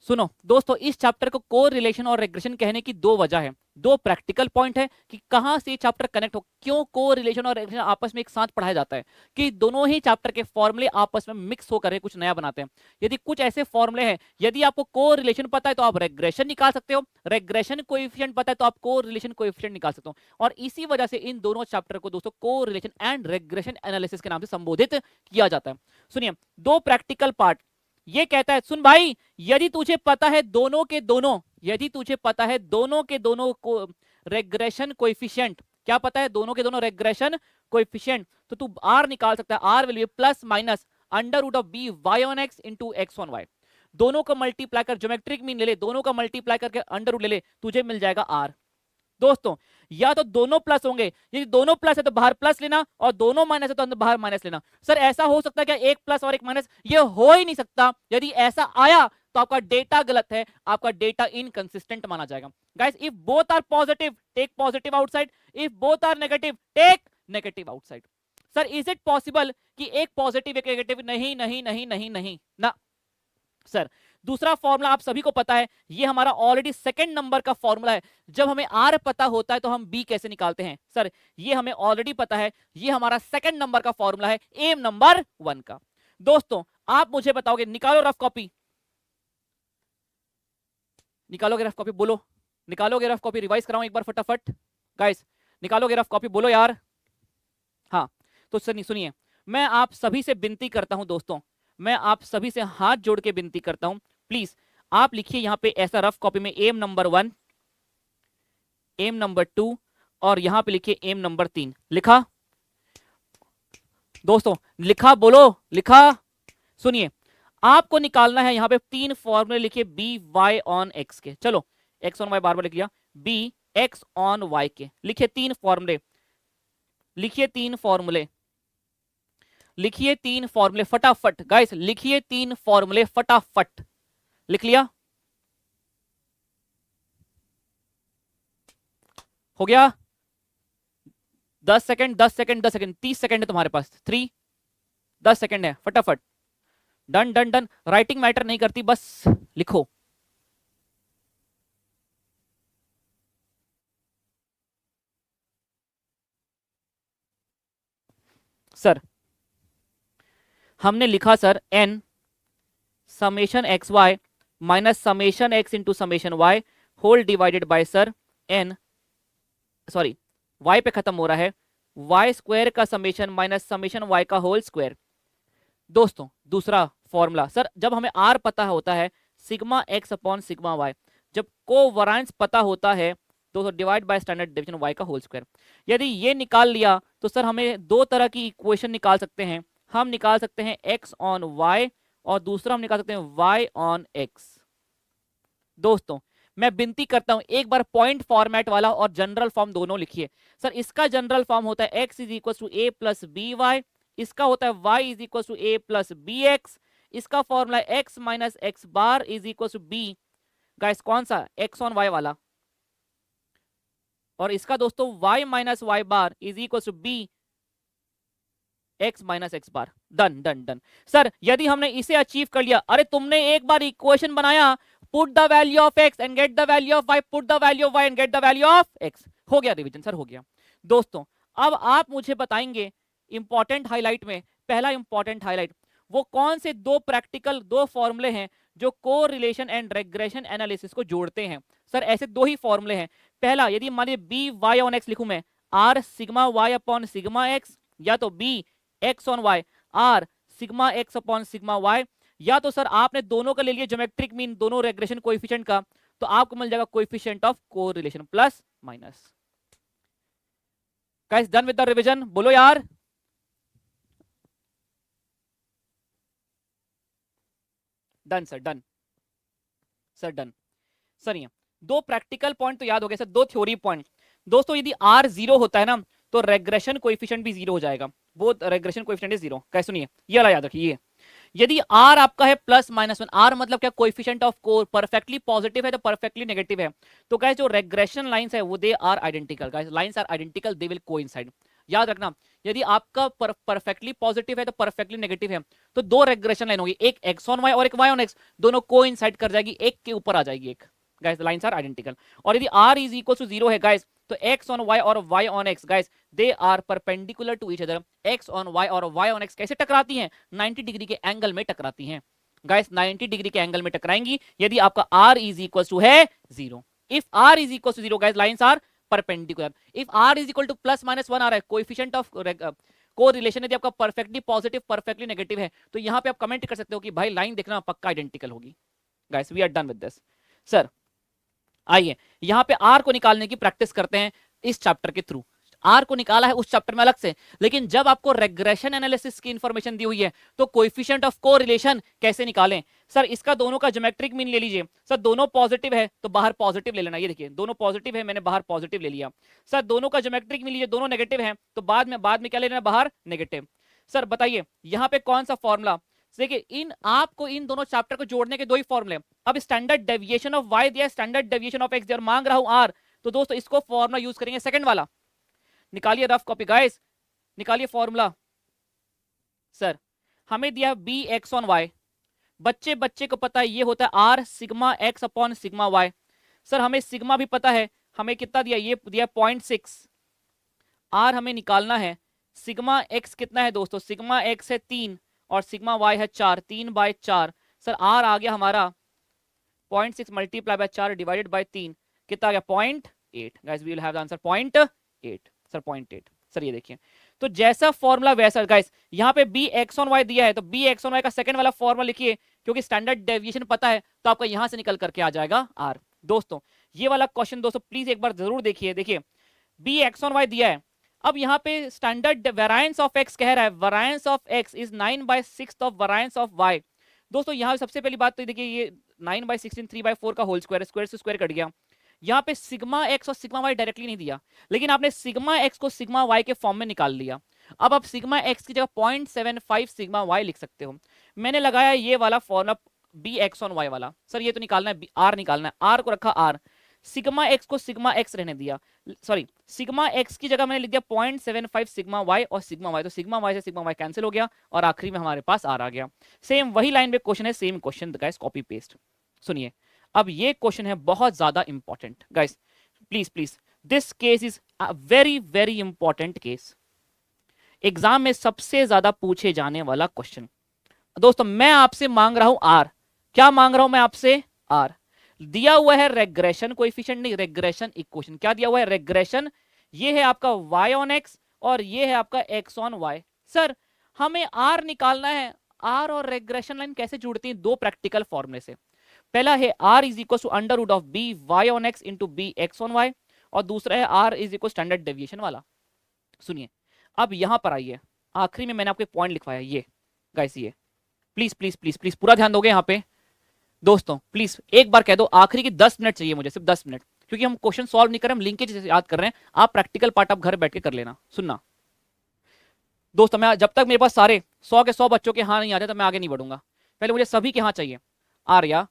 Speaker 1: सुनो दोस्तों, इस चैप्टर को कोरिलेशन और रेग्रेशन कहने की दो वजह है, दो प्रैक्टिकल पॉइंट है कि कहां से चैप्टर कनेक्ट हो, क्यों कोरिलेशन और रेग्रेशन आपस में एक साथ पढ़ाया जाता है, कि दोनों ही चैप्टर के फॉर्मूले आपस में मिक्स होकर कुछ नया बनाते हैं। यदि कुछ ऐसे फॉर्मूले हैं, यदि आपको कोरिलेशन पता है तो आप रेग्रेशन निकाल सकते हो, रेग्रेशन कोएफिशिएंट पता है तो आप कोरिलेशन कोएफिशिएंट निकाल सकते हो, और इसी वजह से इन दोनों चैप्टर को दोस्तों कोरिलेशन एंड रेग्रेशन एनालिसिस के नाम से संबोधित किया जाता है। सुनिए दो प्रैक्टिकल पार्ट, ये कहता है, सुन भाई, यदि तुझे पता है दोनों के दोनों, यदि तुझे पता है दोनों के दोनों को रेग्रेशन कोएफिशिएंट, क्या पता है दोनों के दोनों रेग्रेशन कोएफिशिएंट, तो तू आर निकाल सकता है, r will be plus minus under root of b y on x into x on y. दोनों को मल्टीप्लाई कर, ज्योमेट्रिक मीन ले ले, दोनों का मल्टीप्लाई करके अंडर रूट ले ले, तुझे मिल जाएगा आर। दोस्तों या तो दोनों प्लस होंगे, यदि दोनों प्लस है तो बाहर प्लस लेना, और दोनों माइनस है तो अंदर बाहर माइनस लेना। सर ऐसा हो सकता है क्या एक प्लस और एक माइनस? ये हो ही नहीं सकता। यदि ऐसा आया तो आपका डेटा गलत है, आपका डेटा इनकंसिस्टेंट माना जाएगा। Guys if both are positive take positive outside, if both are negative take negative outside. Sir is it possible कि एक पॉजिटिव एक नेगेटिव? नहीं नहीं नहीं नहीं नहीं ना सर। दूसरा फॉर्मूला आप सभी को पता है, ये हमारा ऑलरेडी सेकंड नंबर का फॉर्मूला है। जब हमें आर पता होता है तो हम बी कैसे निकालते हैं? सर ये हमें ऑलरेडी पता है, ये हमारा सेकंड नंबर का फॉर्मूला है एम नंबर 1 का। दोस्तों आप मुझे बताओगे, निकालो रफ कॉपी, निकालोगे रफ कॉपी? बोलो निकालोगे रफ कॉपी? रिवाइज कराऊं एक बार फटाफट गाइस, निकालोगे रफ कॉपी? बोलो यार। हाँ तो सुनिए, मैं आप सभी से विनती करता हूं दोस्तों, मैं आप सभी से हाथ जोड़ के विनती करता हूं, प्लीज आप लिखिए यहां पे ऐसा रफ कॉपी में एम नंबर 1, एम नंबर 2 और यहां पे लिखिए एम नंबर 3। लिखा दोस्तों? लिखा? बोलो लिखा। सुनिए, आपको निकालना है यहां पे 3 फॉर्मूले लिखिए बी वाई ऑन एक्स के। चलो एक्स ऑन वाई बार बार लिख लिया, बी एक्स ऑन वाई के लिखिए 3 फॉर्मूले, लिखिए 3 फॉर्मूले, लिखिए 3 फॉर्मूले फटाफट गाइस, लिखिए 3 फॉर्मूले फटाफट। लिख लिया? हो गया? 10 सेकंड 10 सेकंड 10 सेकंड 30 सेकंड है तुम्हारे पास, 3 10 सेकंड है, फटाफट। Done done done. Writing matter नहीं करती, बस लिखो। सर हमने लिखा sir n summation x y minus summation x into summation y whole divided by sir n, sorry y पे खत्म हो रहा है, वाई स्क्वायर का समेशन माइनस समेशन वाई का होल स्क्वायर। दोस्तों दूसरा फॉर्मूला सर, जब हमें r पता होता है sigma x upon sigma y, जब कोवैरिएंस पता होता है तो divide by standard deviation y का होल स्क्वायर। यदि ये निकाल लिया तो सर हमें दो तरह की इक्वेशन निकाल सकते हैं। हम निकाल सकते हैं x ऑन y और दूसरा हम निकाल सकते हैं y ऑन x। दोस्तों मैं विनती करता हूं एक बार पॉइंट फॉर्मेट वाला और जनरल फॉर्म दोनों लिखिए। सर इसका जनरल फॉर्म होता है x is equal to A plus b y, इसका होता है y is equal to A plus B x, इसका formula x minus x bar is equal to b. Guys कौन सा? x ऑन y वाला। और इसका दोस्तों y minus y bar is equal to b x minus x bar. Done done done. Sir यदि हमने इसे अचीव कर लिया, अरे तुमने एक बार इक्वेशन बनाया, put the value of x and get the value of y, put the value of y and get the value of x। हो गया रिवीजन सर, हो गया। दोस्तों अब आप मुझे बताएंगे इंपॉर्टेंट हाईलाइट में, पहला इंपॉर्टेंट हाईलाइट, वो कौन से दो प्रैक्टिकल दो फॉर्मूले हैं जो को रिलेशन एंड रेग्रेशन एनालिसिस को जोड़ते हैं। सर ऐसे दो ही फॉर्मूले हैं। पहला, यदि मान लीजिए बी वाई ऑन एक्स लिखूं मैं, r sigma y upon sigma x, या तो b x on y r sigma x upon sigma y, या तो सर आपने दोनों का ले लिया ज्योमेट्रिक मीन दोनों रेग्रेशन कोएफिशिएंट का, तो आपको मिल जाएगा coefficient of correlation plus minus. Guys done with the revision? बोलो यार। Done sir, done sir, done sir. ये दो प्रैक्टिकल पॉइंट तो याद हो गए सर, दो थ्योरी पॉइंट। दोस्तों यदि आर जीरो होता है ना तो रेग्रेशन कोएफिशिएंट भी जीरो हो जाएगा, वो रेग्रेशन कोएफिशिएंट इज जीरो। कैसे? सुनिए ये वाला याद रखिए। यदि आर आपका है प्लस माइनस वन, आर मतलब क्या? Coefficient of core, perfectly positive है तो परफेक्टली नेगेटिव है, तो गाइस जो रेग्रेशन लाइंस है वो they are identical. Guys lines are identical, they will coincide. याद रखना, यदि आपका परफेक्टली पॉजिटिव है तो परफेक्टली नेगेटिव है, तो दो रेग्रेशन लाइन होगी, एक एक्स ऑन वाई और एक वाई ऑन एक्स, दोनों कोइंसाइड कर जाएगी, एक के ऊपर आ जाएगी एक। Guys lines are identical. और यदि r इज इक्वल टू 0 है गाइस, तो x ऑन y और y on x guys they are perpendicular to each other. x on y और y ऑन x कैसे टकराती हैं? 90 डिग्री के एंगल में टकराती हैं गाइस, 90 डिग्री के एंगल में टकराएंगी यदि आपका r इज इक्वल टू है 0। If r is equal to 0 guys lines are perpendicular. If r is equal to plus minus 1 आ रहा है, कोएफिशिएंट ऑफ कोरिलेशन यदि आपका परफेक्टली पॉजिटिव परफेक्टली नेगेटिव है, तो यहां पे आप कमेंट कर सकते हो कि भाई लाइन देखना पक्का आइडेंटिकल होगी। Guys we are done with this. Sir आइए यहां पे आर को निकालने की प्रैक्टिस करते हैं इस चैप्टर के थ्रू। आर को निकाला है उस चैप्टर में अलग से, लेकिन जब आपको रेग्रेशन एनालिसिस की इंफॉर्मेशन दी हुई है तो कोएफिशिएंट ऑफ कोरिलेशन कैसे निकालें? सर इसका दोनों का ज्योमेट्रिक मीन ले लीजिए। सर दोनों पॉजिटिव है तो बाहर पॉजिटिव ले लेना, ये देखिए दोनों पॉजिटिव है, मैंने बाहर पॉजिटिव ले लिया। सर दोनों का ज्योमेट्रिक मीन लीजिए, दोनों नेगेटिव है तो बाद में क्या ले लेना? बाहर नेगेटिव। सर बताइए यहां पे कौन सा फॉर्मूला? देखिए इन आपको इन दोनों चैप्टर को जोड़ने के दो ही फॉर्मूले। अब स्टैंडर्ड डेविएशन ऑफ वाई दिया, स्टैंडर्ड डेविएशन ऑफ एक्स दिया, मांग रहा हूं आर, तो दोस्तों इसको फॉर्मूला यूज करेंगे सेकंड वाला। निकालिए रफ कॉपी गाइस, निकालिए फॉर्मूला। सर हमें दिया बी एक्स ऑन वाई, बच्चे बच्चे को पता है ये होता है r sigma x upon sigma y. Sir हमें सिग्मा भी पता है, हमें कितना दिया? ये दिया 0.6। आर हमें निकालना है, सिग्मा एक्स कितना है दोस्तों? सिग्मा एक्स है 3 और सिग्मा वाई है 4, 3/4। सर आर आ गया हमारा 0.6 मल्टीप्लाई बाय 4 डिवाइडेड बाय 3, कितना आ गया? 0.8। Guys we will have the answer 0.8। Sir 0.8। Sir ये देखिए, तो जैसा फॉर्मूला वैसा गाइस, यहां पे बी एक्स ऑन वाई दिया है तो बी एक्स ऑन वाई का सेकंड वाला फॉर्मूला लिखिए, क्योंकि स्टैंडर्ड डेविएशन पता है तो आपका यहां से निकल करके आ जाएगा आर। दोस्तों ये वाला क्वेश्चन दोस्तों प्लीज एक बार जरूर देखिए। देखिए बी एक्स ऑन वाई दिया है, अब यहाँ पे स्टैंडर्ड वेरायंस ऑफ एक्स कह रहा है variance of x is 9/6 of variance of y. दोस्तों यहाँ सबसे पहली बात तो देखिए ये 9/16 3/4 का होल स्क्वायर, स्क्वायर से स्क्वायर कट गया। यहाँ पे सिग्मा एक्स और सिग्मा वाई डायरेक्टली नहीं दिया, लेकिन आपने सिग्मा एक्स को सिग्मा वाई के फॉर्म में निकाल लिया। अब आप सिग्मा एक्स की जगह 0.75 सिग्मा वाई लिख सकते हो। मैंने लगाया ये वाला formula b x on y वाला, सर ये तो निकालना है आर, निकालना है आर को रखा आर, सिग्मा एक्स को सिग्मा एक्स रहने दिया, सॉरी सिग्मा एक्स की जगह मैंने लिख दिया 0.75 सिग्मा वाई और सिग्मा वाई, तो सिग्मा वाई से सिग्मा वाई कैंसिल हो गया और आखिरी में हमारे पास आर आ गया। सेम वही लाइन पे क्वेश्चन है, same question guys, copy paste. सुनिए अब ये क्वेश्चन है बहुत ज्यादा important guys, please please this case is a very very important case, exam में सबसे ज्यादा पूछे जाने वाला क्वेश्चन। दोस्तों मैं आपसे मांग रहा हूं आर, क्या मांग रहा हूं मैं आपसे आर, दिया हुआ है रेग्रेशन कोएफिशिएंट नहीं रेग्रेशन इक्वेशन, क्या दिया हुआ है रेग्रेशन, ये है आपका y ऑन x और ये है आपका x ऑन y। सर हमें r निकालना है, r और रेग्रेशन लाइन कैसे जुड़ती हैं, दो प्रैक्टिकल फॉर्मूले से, पहला है r is equal to under root of b y on x into b x on y और दूसरा है r is equal standard deviation वाला। सुनिए अब यहां पर आइए, आखिरी में मैंने आपको एक पॉइंट लिखवाया ये गाइस, ये प्लीज प्लीज प्लीज प्लीज पूरा ध्यान दोगे यहाँ पे दोस्तों, प्लीज एक बार कह दो, आखिरी की 10 मिनट चाहिए मुझे, सिर्फ 10 मिनट, क्योंकि हम क्वेश्चन सॉल्व नहीं कर रहे, हम लिंकेज याद कर रहे हैं, आप प्रैक्टिकल पार्ट आप घर बैठ के कर लेना। सुनना दोस्तों, मैं जब तक मेरे पास सारे 100 के 100 बच्चों के हाँ नहीं आते तो मैं आगे नहीं बढ़ूंगा, पहले मुझे सभी के हाँ चाहिए, आर्या,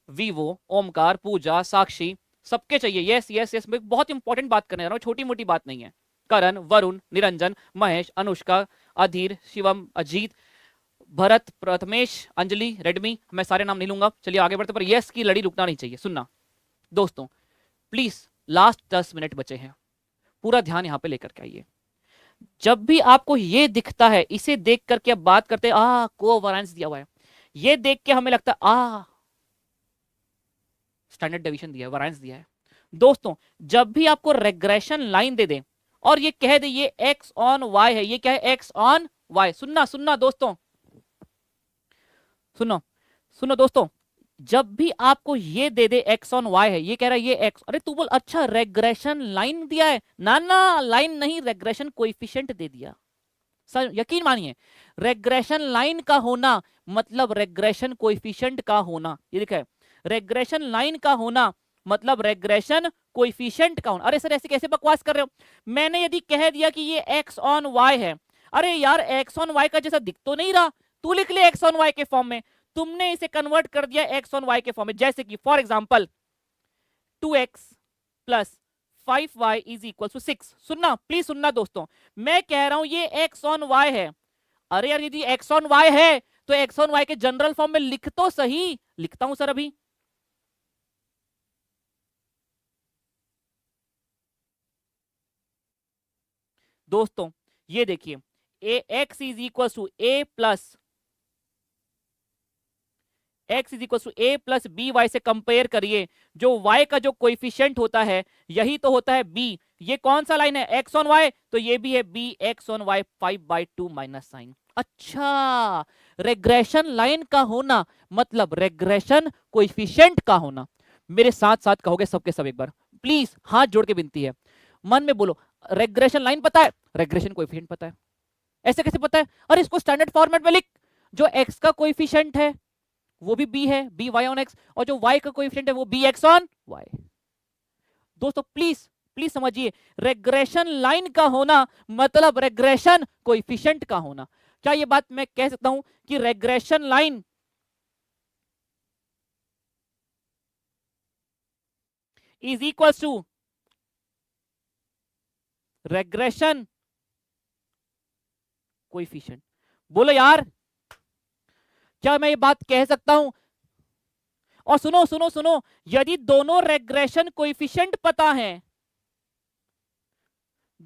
Speaker 1: वीवो, ओमकार, पूजा, साक्षी, सबके चाहिए, यस यस यस, बहुत इंपॉर्टेंट बात करने जा रहा हूँ, छोटी मोटी बात नहीं है। करण, वरुण, निरंजन, महेश, अनुष्का, अधीर, शिवम, अजीत, भरत, प्रथमेश, अंजलि, रेडमी, मैं सारे नाम नहीं लूंगा, चलिए आगे बढ़ते, पर यस की लड़ी रुकना नहीं चाहिए। सुनना दोस्तों प्लीज, लास्ट 10 मिनट बचे हैं, पूरा ध्यान यहां पे लेकर के आइए। जब भी आपको ये दिखता है, इसे देख करके अब बात करते हैं, कोवेरिएंस दिया हुआ है, ये देख के हमें लगता है स्टैंडर्ड डेविएशन दिया है, वेरिएंस दिया है। दोस्तों जब भी आपको रेग्रेशन लाइन दे दे और ये कह दे ये एक्स ऑन वाई है, ये क्या है एक्स ऑन वाई, सुनना सुनना दोस्तों, सुनो सुनो दोस्तों, जब भी आपको ये दे दे एक्स ऑन वाई है, ये कह रहा है ये एक्स, अरे तू बोल अच्छा रेग्रेशन लाइन दिया है, ना ना लाइन नहीं, रेग्रेशन कोएफिशिएंट दे दिया। सर यकीन मानिए, रेग्रेशन लाइन का होना मतलब रेग्रेशन कोएफिशिएंट का होना, ये लिखा है रेग्रेशन लाइन का होना मतलब रेग्रेशन कोएफिशिएंट का होना। अरे सर ऐसे कैसे बकवास कर रहे हो, मैंने यदि कह दिया कि ये एक्स ऑन वाई है, अरे यार एक्स ऑन वाई का जैसा दिख तो नहीं रहा, तू लिख ले एक्स ऑन वाई के फॉर्म में, तुमने इसे कन्वर्ट कर दिया एक्स ऑन वाई के फॉर्म में, जैसे कि for example 2x plus 5y is equal to 6। सुनना प्लीज सुनना दोस्तों, मैं कह रहा हूं ये एक्स ऑन वाई है, अरे यार यदि एक्स ऑन वाई है तो एक्स ऑन वाई के जनरल फॉर्म में लिख तो सही, लिखता हूं सर अभी, दोस्तों ये देखिए a x is equal to A plus x is equal to A plus b y से कंपेयर करिए, जो y का जो कोएफिशिएंट होता है यही तो होता है b, ये कौन सा लाइन है x ऑन y, तो ये भी है b x on y 5/2 minus sign. अच्छा रेग्रेशन लाइन का होना मतलब रेग्रेशन कोएफिशिएंट का होना, मेरे साथ साथ कहोगे सबके सब एक बार प्लीज, हाथ जोड़ के विनती है, मन में बोलो रेग्रेशन लाइन पता है, रेग्रेशन कोएफिशिएंट पता है, ऐसे कैसे पता है, अरे इसको स्टैंडर्ड फॉर्मेट में लिख, जो x का कोएफिशिएंट है वो भी b है, b y ऑन x, और जो y का कोएफिशिएंट है वो b x ऑन y। दोस्तों प्लीज प्लीज समझिए, रेग्रेशन लाइन का होना मतलब रेग्रेशन कोएफिशिएंट का होना। क्या ये बात मैं कह सकता हूं कि regression line is equal to regression coefficient? बोलो यार, क्या मैं ये बात कह सकता हूं? और सुनो सुनो सुनो, यदि दोनों रेग्रेशन कोएफिशिएंट पता है,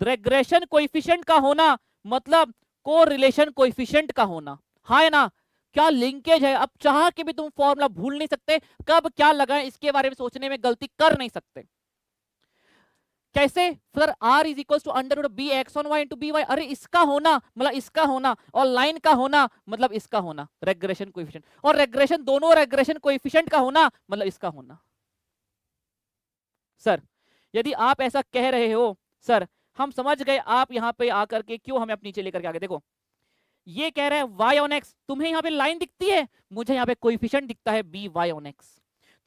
Speaker 1: रेग्रेशन कोएफिशिएंट का होना मतलब कोरिलेशन कोएफिशिएंट का होना, हाँ है ना, क्या लिंकेज है, अब चाह के भी तुम फॉर्मूला भूल नहीं सकते, कब क्या लगाएं इसके बारे में सोचने में गलती कर नहीं सकते। कैसे sir? r is equal to under root B x on Y into B Y. अरे इसका होना मतलब इसका होना, और लाइन का होना मतलब इसका होना, रेग्रेशन कोएफिशिएंट, और रेग्रेशन दोनों रेग्रेशन कोएफिशिएंट का होना मतलब इसका होना। सर यदि आप ऐसा कह रहे हो सर, हम समझ गए आप यहां पे आकर के क्यों हमें अपने नीचे लेकर के आगे। देखो ये कह रहे हैं y ऑन x, तुम्हें यहाँ पे लाइन दिखती है, मुझे यहाँ पे कोएफिशिएंट दिखता है बी वाई ऑन एक्स।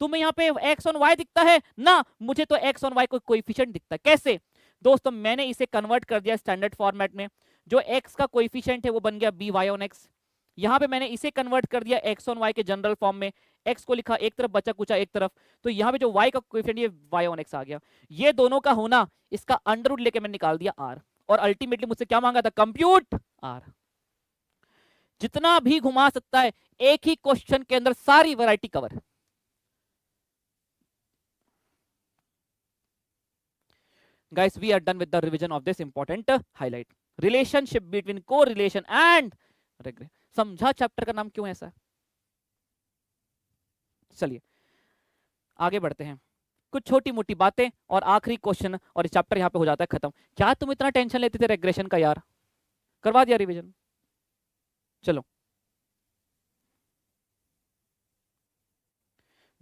Speaker 1: तुम्हें यहाँ पे x ऑन y दिखता है ना, मुझे तो x ऑन y को कोएफिशिएंट दिखता है। कैसे दोस्तों? मैंने इसे कन्वर्ट कर दिया स्टैंडर्ड फॉर्मेट में, जो x का कोएफिशिएंट है वो बन गया बी वाई ऑन एक्स। यहाँ पे मैंने इसे कन्वर्ट कर दिया x ऑन y के जनरल फॉर्म में, x को लिखा एक तरफ, बचा कुचा एक तरफ, तो यहाँ पे जो y का कोएफिशिएंट ये y ऑन x आ गया। ये दोनों का होना, इसका अंडर रूट लेके मैंने निकाल दिया r, और अल्टीमेटली मुझसे क्या मांगा था? Compute r। जितना भी घुमा सकता है, एक ही क्वेश्चन के अंदर सारी variety cover. Guys, we are done with the revision of this important highlight. Relationship between correlation and regression. समझा चैप्टर का नाम क्यों ऐसा है? चलिए आगे बढ़ते हैं, कुछ छोटी मोटी बातें और आखिरी क्वेश्चन, और इस चैप्टर यहां पे हो जाता है खत्म। क्या तुम इतना टेंशन लेते थे रेग्रेशन का यार? करवा दिया रिवीजन। चलो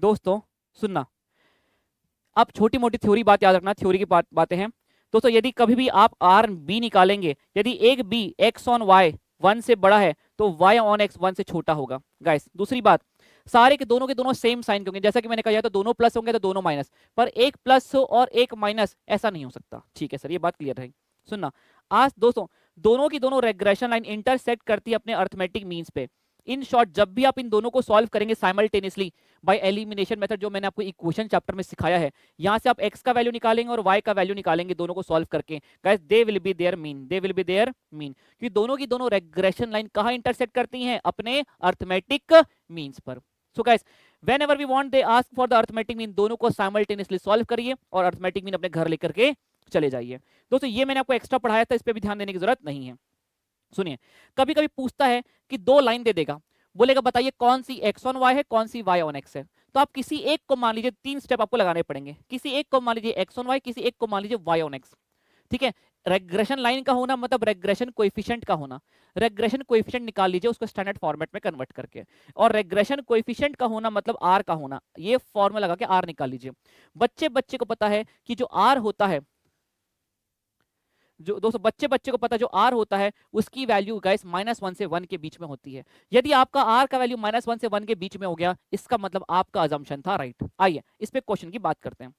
Speaker 1: दोस्तों सुनना, अब छोटी मोटी थ्योरी बात याद रखना, थ्योरी की बातें हैं दोस्तों। यदि कभी भी आप आर बी निकालेंगे, यदि एक बी एक्स ऑन वाई 1 से बड़ा है तो y ऑन x 1 से छोटा होगा। गाइस दूसरी बात, सारे के दोनों सेम साइन के होंगे, जैसा कि मैंने कहा, तो दोनों प्लस होंगे तो दोनों माइनस, पर एक प्लस हो और एक माइनस ऐसा नहीं हो सकता। ठीक है सर, ये बात क्लियर रहेगी। सुनना आज दोस्तों, दोनों की दोनों रेग्रेशन लाइन इंटरसेक्ट करती है अपने अर्थमेटिक मीन्स पे। इन शॉर्ट, जब भी आप इन दोनों को सॉल्व करेंगे साइमल्टेनियसली बाय एलिमिनेशन मेथड, जो मैंने आपको इक्वेशन चैप्टर में सिखाया है, यहां से आप x का वैल्यू निकालेंगे और y का वैल्यू निकालेंगे, दोनों को सॉल्व करके। Guys they will be there mean, they will be there mean, क्योंकि दोनों की दोनों रेग्रेशन लाइन कहां इंटरसेक्ट करती हैं? अपने अर्थमेटिक मीन्स पर। So guys whenever we want they ask for the arithmetic mean, दोनों को साइमल्टेनियसली सॉल्व करिए और अर्थमेटिक मीन अपने घर लेकर के चले जाइए। दोस्तों ये मैंने आपको एक्स्ट्रा पढ़ाया था, इस पे भी ध्यान देने की जरूरत नहीं है। सुनिए, कभी कभी पूछता है कि दो लाइन दे देगा, बोलेगा बताइए कौन सी x ऑन y है, कौन सी y ऑन x है। तो आप किसी एक को मान लीजिए, 3 स्टेप आपको लगाने पड़ेंगे। किसी एक को मान लीजिए x ऑन y, किसी एक को मान लीजिए y ऑन x। ठीक है, रेग्रेशन लाइन का होना मतलब रेग्रेशन कोएफिशिएंट का होना। रेग्रेशन कोएफिशिएंट निकाल लीजिए उसको स्टैंडर्ड फॉर्मेट में कन्वर्ट करके, और रेग्रेशन कोएफिशिएंट का होना मतलब r का होना। ये फॉर्मूला लगा के r निकाल लीजिए। बच्चे बच्चे को पता है कि जो r होता है, जो दोस्तों बच्चे बच्चे को पता है जो r होता है उसकी वैल्यू गाइस -1 से 1 के बीच में होती है। यदि आपका r का वैल्यू -1 से 1 के बीच में हो गया, इसका मतलब आपका अजम्पशन था राइट। आइए इस पे क्वेश्चन की बात करते हैं।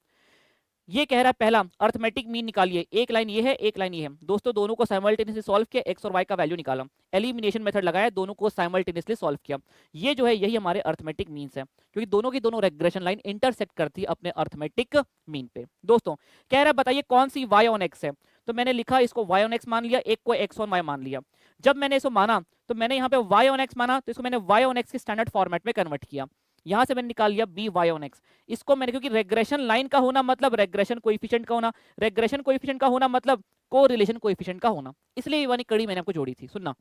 Speaker 1: ये कह रहा है पहला, अर्थमेटिक मीन निकालिए। एक लाइन ये है, एक लाइन ये है। दोस्तों दोनों को साइमल्टेनियसली सॉल्व किया, x और y का वैल्यू निकाला, एलिमिनेशन मेथड लगाया, दोनों को साइमल्टेनियसली सॉल्व किया। ये जो है यही हमारे अर्थमेटिक मीन्स है, क्योंकि दोनों की दोनों रेग्रेशन लाइन इंटरसेक्ट करती है अपने अर्थमेटिक मीन पे। दोस्तों कह रहा है बताइए कौन सी y ऑन x है, तो मैंने लिखा इसको y ऑन x मान लिया, एक को x ऑन y मान लिया। जब मैंने इसको माना तो मैंने यहाँ पे y ऑन x माना, तो इसको मैंने y ऑन x के स्टैंडर्ड फॉर्मेट में कन्वर्ट किया। यहां से मैंने निकाल लिया बी वाई ऑन एक्स। इसको मैंने, क्योंकि रेग्रेशन लाइन का होना मतलब रेग्रेशन कोएफिशिएंट का होना, रेग्रेशन कोएफिशिएंट का होना मतलब कोरिलेशन कोएफिशिएंट का होना, इसलिए ये वाली कड़ी मैंने आपको जोड़ी थी। सुनना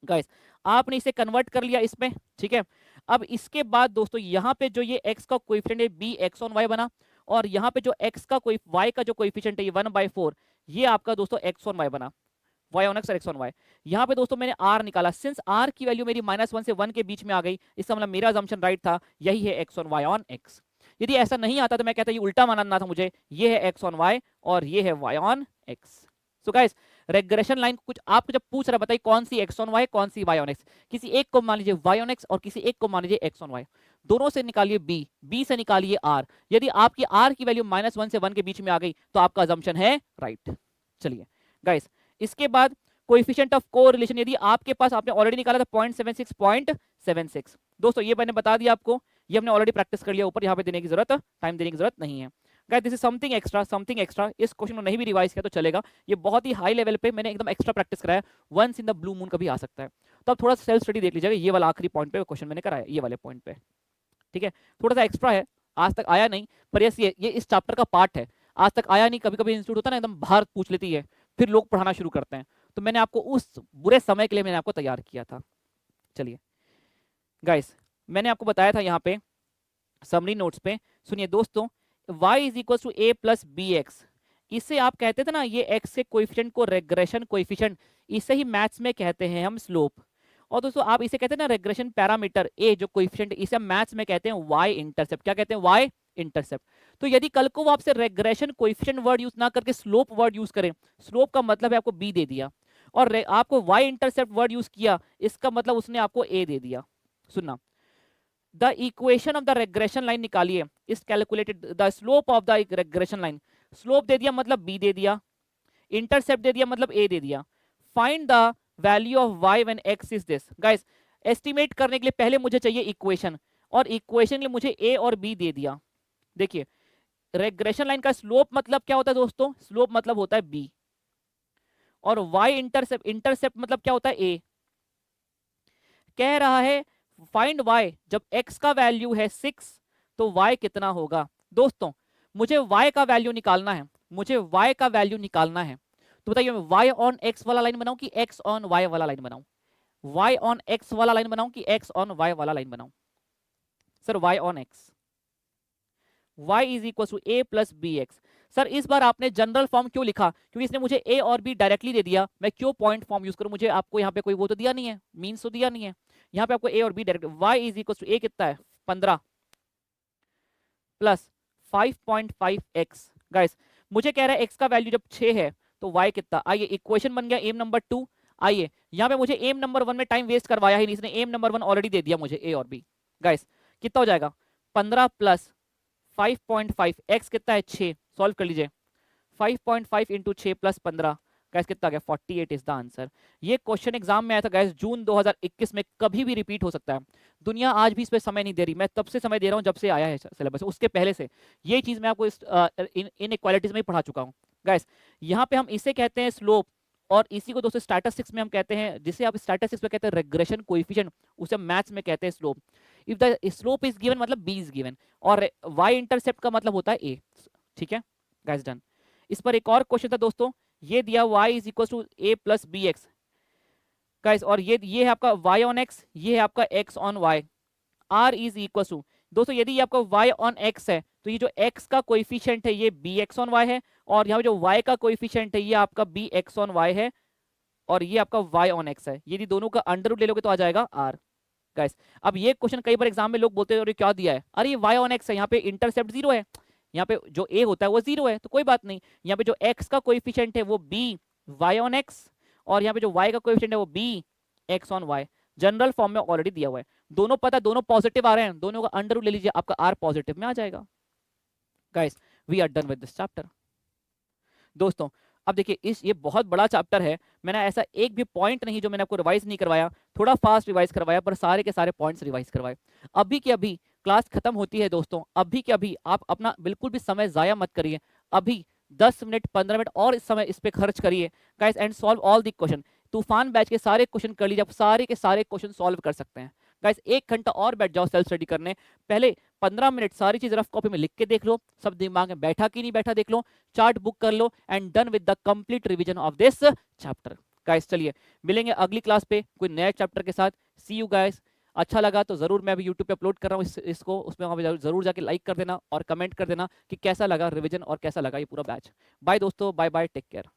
Speaker 1: गाइस, आपने इसे कन्वर्ट कर लिया इसमें, ठीक है। अब इसके बाद दोस्तों यहाँ पे जो ये x का कोएफिशिएंट है बी एक्स ऑन y बना, और यहाँ पे जो x का कोई y का जो कोएफिशिएंट है ये 1/4, ये आपका दोस्तों x ऑन y बना, y ऑन x और x ऑन y। यहाँ पे दोस्तों मैंने r निकाला, सिंस r की वैल्यू मेरी -1 से 1 के बीच में आ गई, इसका मतलब मेरा असम्पशन राइट था, यही है x on y on x। यदि ऐसा नहीं आता तो मैं कहता ये उल्टा मानना था मुझे, ये है x ऑन y और ये है y on x। So guys regression line कुछ आपको जब पूछ रहा बताइए कौन सी x ऑन y कौन सी y ऑन x, किसी एक को मान लीजिए y ऑन x और किसी एक को मान लीजिए x ऑन y, दोनों से निकालिए b से निकालिए r। यदि आपकी r की वैल्यू -1 से 1 के बीच में आ गई तो आपका असम्पशन है राइट। चलिए गाइस, इसके बाद कोएफिशिएंट ऑफ कोरिलेशन, यदि आपके पास, आपने ऑलरेडी निकाला था 0.76 दोस्तों, ये मैंने बता दिया आपको, ये हमने ऑलरेडी प्रैक्टिस कर लिया, ऊपर यहाँ पे देने की जरूरत, टाइम देने की जरूरत नहीं है। Guys this is something extra, something extra. इस क्वेश्चन को नहीं भी रिवाइज किया तो चलेगा, ये बहुत ही हाई लेवल पे मैंने एकदम एक्स्ट्रा प्रैक्टिस कराया, once in the blue moon कभी आ सकता है। तो अब थोड़ा सा सेल्फ स्टडी देख लीजिएगा, ये वाला आखिरी पॉइंट पे क्वेश्चन मैंने कराया, ये वाले पॉइंट पे, ठीक है। थोड़ा सा एक्स्ट्रा है, आज तक आया नहीं, पर यस ये इस चैप्टर का पार्ट है, आज तक आया नहीं। कभी कभी इंस्टीट्यूट होता है ना एकदम बाहर पूछ लेती है, फिर लोग पढ़ाना शुरू करते हैं, तो मैंने आपको उस बुरे समय के लिए मैंने आपको तैयार किया था। चलिए गाइस, मैंने आपको बताया था यहाँ पे समरी नोट्स पे, सुनिए दोस्तों, y is equal to a plus B X, इसे आप कहते थे ना, ये एक्स के कोएफिशिएंट को रेग्रेशन कोएफिशिएंट, इसे ही मैथ्स में कहते हैं हम स्लोप। और दोस्तों आप इसे कहते हैं ना रेग्रेशन पैरामीटर ए जो कोएफिशिएंट, इसे हम मैथ्स में कहते हैं वाई इंटरसेप्ट। क्या कहते हैं? Y intercept. तो यदि कल को वो आपसे रेग्रेशन कोएफिशिएंट वर्ड यूज ना करके स्लोप वर्ड यूज करें, स्लोप का मतलब है आपको बी दे दिया, और आपको वाई इंटरसेप्ट वर्ड यूज किया, इसका मतलब उसने आपको ए दे दिया। सुनना, the equation of the regression line निकालिए, is calculated the slope of the regression line. Slope दे दिया मतलब बी दे दिया, इंटरसेप्ट दे दिया मतलब ए दे दिया। Find the value of y when x is this. Guys estimate करने के लिए पहले मुझे चाहिए इक्वेशन, और इक्वेशन के लिए मुझे a और b दे दिया। देखिए रेग्रेशन लाइन का स्लोप मतलब क्या होता है दोस्तों? स्लोप मतलब होता है b, और y इंटरसेप्ट, इंटरसेप्ट मतलब क्या होता है? a। कह रहा है फाइंड y, जब x का वैल्यू है 6 तो y कितना होगा? दोस्तों मुझे y का वैल्यू निकालना है, मुझे y का वैल्यू निकालना है। तो बताइए मैं y ऑन x वाला लाइन बनाऊं कि x ऑन y वाला लाइन बनाऊं? y ऑन x वाला लाइन बनाऊं कि x ऑन y वाला लाइन बनाऊं? Sir y on x, y is equal to a plus B X. सर इस बार आपने जनरल फॉर्म क्यों लिखा? क्योंकि इसने मुझे a और b डायरेक्टली दे दिया, मैं क्यों पॉइंट फॉर्म यूज करूं? मुझे आपको यहाँ पे कोई वो तो दिया नहीं है, मीन्स तो दिया नहीं है। यहाँ पे आपको a और b direct, y is equal to a कितना है? 15 प्लस 5.5x। गाइस मुझे कह रहा है x का वैल्यू जब 6 है तो y कितना? आइए इक्वेशन बन गया एम नंबर 2। आइए यहाँ पे मुझे एम नंबर 1 में टाइम वेस्ट करवाया ही नहीं, इसने एम नंबर 1 ऑलरेडी दे दिया मुझे a और b। गाइस कितना हो जाएगा? 15 प्लस 5.5, x कितना है? 6। सॉल्व कर लीजिए, 5.5 इंटू 6 प्लस 15, गैस कितना आ गया? 48 इज द आंसर। ये क्वेश्चन एग्जाम में आया था गैस जून 2021 में, कभी भी रिपीट हो सकता है। दुनिया आज भी इस पे समय नहीं दे रही, मैं तब से समय दे रहा हूँ जब से आया है सिलेबस, उसके पहले से ये चीज मैं आपको इस इनइक्वालिटीज में ही पढ़ा चुका हूँ। गैस यहाँ पे हम इसे कहते हैं स्लोप, और इसी को दोस्तों स्टैटिस्टिक्स में हम कहते हैं, जिसे आप स्टैटिस्टिक्स में कहते हैं रेग्रेशन कोएफिशिएंट, उसे मैथ्स में कहते हैं slope. If the slope is given मतलब बी इज गिवन, और वाई इंटरसेप्ट का मतलब होता है ए। ठीक है गाइस, डन। इस पर एक और क्वेश्चन था दोस्तों, ये दिया y is equal to A plus B X. Guys और ये है आपका y ऑन x, ये है आपका x on y। r is equal to, दोस्तों यदि ये आपका y ऑन x है तो ये जो x का कोएफिशिएंट है ये bx ऑन y है, और यहाँ पे जो y का कोएफिशिएंट है ये आपका bx ऑन y है, और ये आपका y ऑन x है। यदि दोनों का अंडर रूट ले लोगे तो आ जाएगा r। गाइस अब ये क्वेश्चन कई बार एग्जाम में लोग बोलते हैं अरे क्या दिया है? अरे ये y ऑन x है, यहाँ पे इंटरसेप्ट 0 है, यहाँ पे जो a होता है वो 0 है, तो कोई बात नहीं। यहाँ पे जो x का कोएफिशिएंट है वो b y ऑन x, और यहाँ पे जो y का कोएफिशिएंट है वो b x on y। General form में ऑलरेडी दिया हुआ है, दोनों पता, दोनों पॉजिटिव आ रहे हैं, दोनों का अंडर रूट ले लीजिए, आपका r पॉजिटिव में आ जाएगा। Guys we are done with this chapter. दोस्तों अब देखिए ये बहुत बड़ा चैप्टर है, मैंने ऐसा एक भी पॉइंट नहीं जो मैंने आपको रिवाइज नहीं करवाया, थोड़ा फास्ट रिवाइज करवाया, पर सारे के सारे पॉइंट्स रिवाइज करवाए। अभी के अभी क्लास खत्म होती है दोस्तों, अभी के अभी आप अपना बिल्कुल भी समय जाया मत करिए, अभी 10 मिनट 15 मिनट और इस समय इस पे खर्च करिए guys, and solve all the question. तूफान बैच के सारे क्वेश्चन कर लीजिए, आप सारे के सारे क्वेश्चन सॉल्व कर सकते हैं। गाइस 1 घंटा और बैठ जाओ सेल्फ स्टडी करने, पहले 15 मिनट सारी चीज रफ कॉपी में लिख के देख लो, सब दिमाग में बैठा कि नहीं बैठा देख लो, चार्ट बुक कर लो, and done with the complete revision of this chapter. Guys चलिए मिलेंगे अगली क्लास पे कोई नए चैप्टर के साथ। सी यू गाइस। अच्छा लगा तो जरूर, मैं अभी यूट्यूब पे अपलोड कर रहा हूँ इसको, उसमें वहाँ जरूर जाके लाइक कर देना और कमेंट कर देना कि कैसा लगा रिवीजन और कैसा लगा ये पूरा बैच। बाय दोस्तों, बाय बाय, टेक केयर।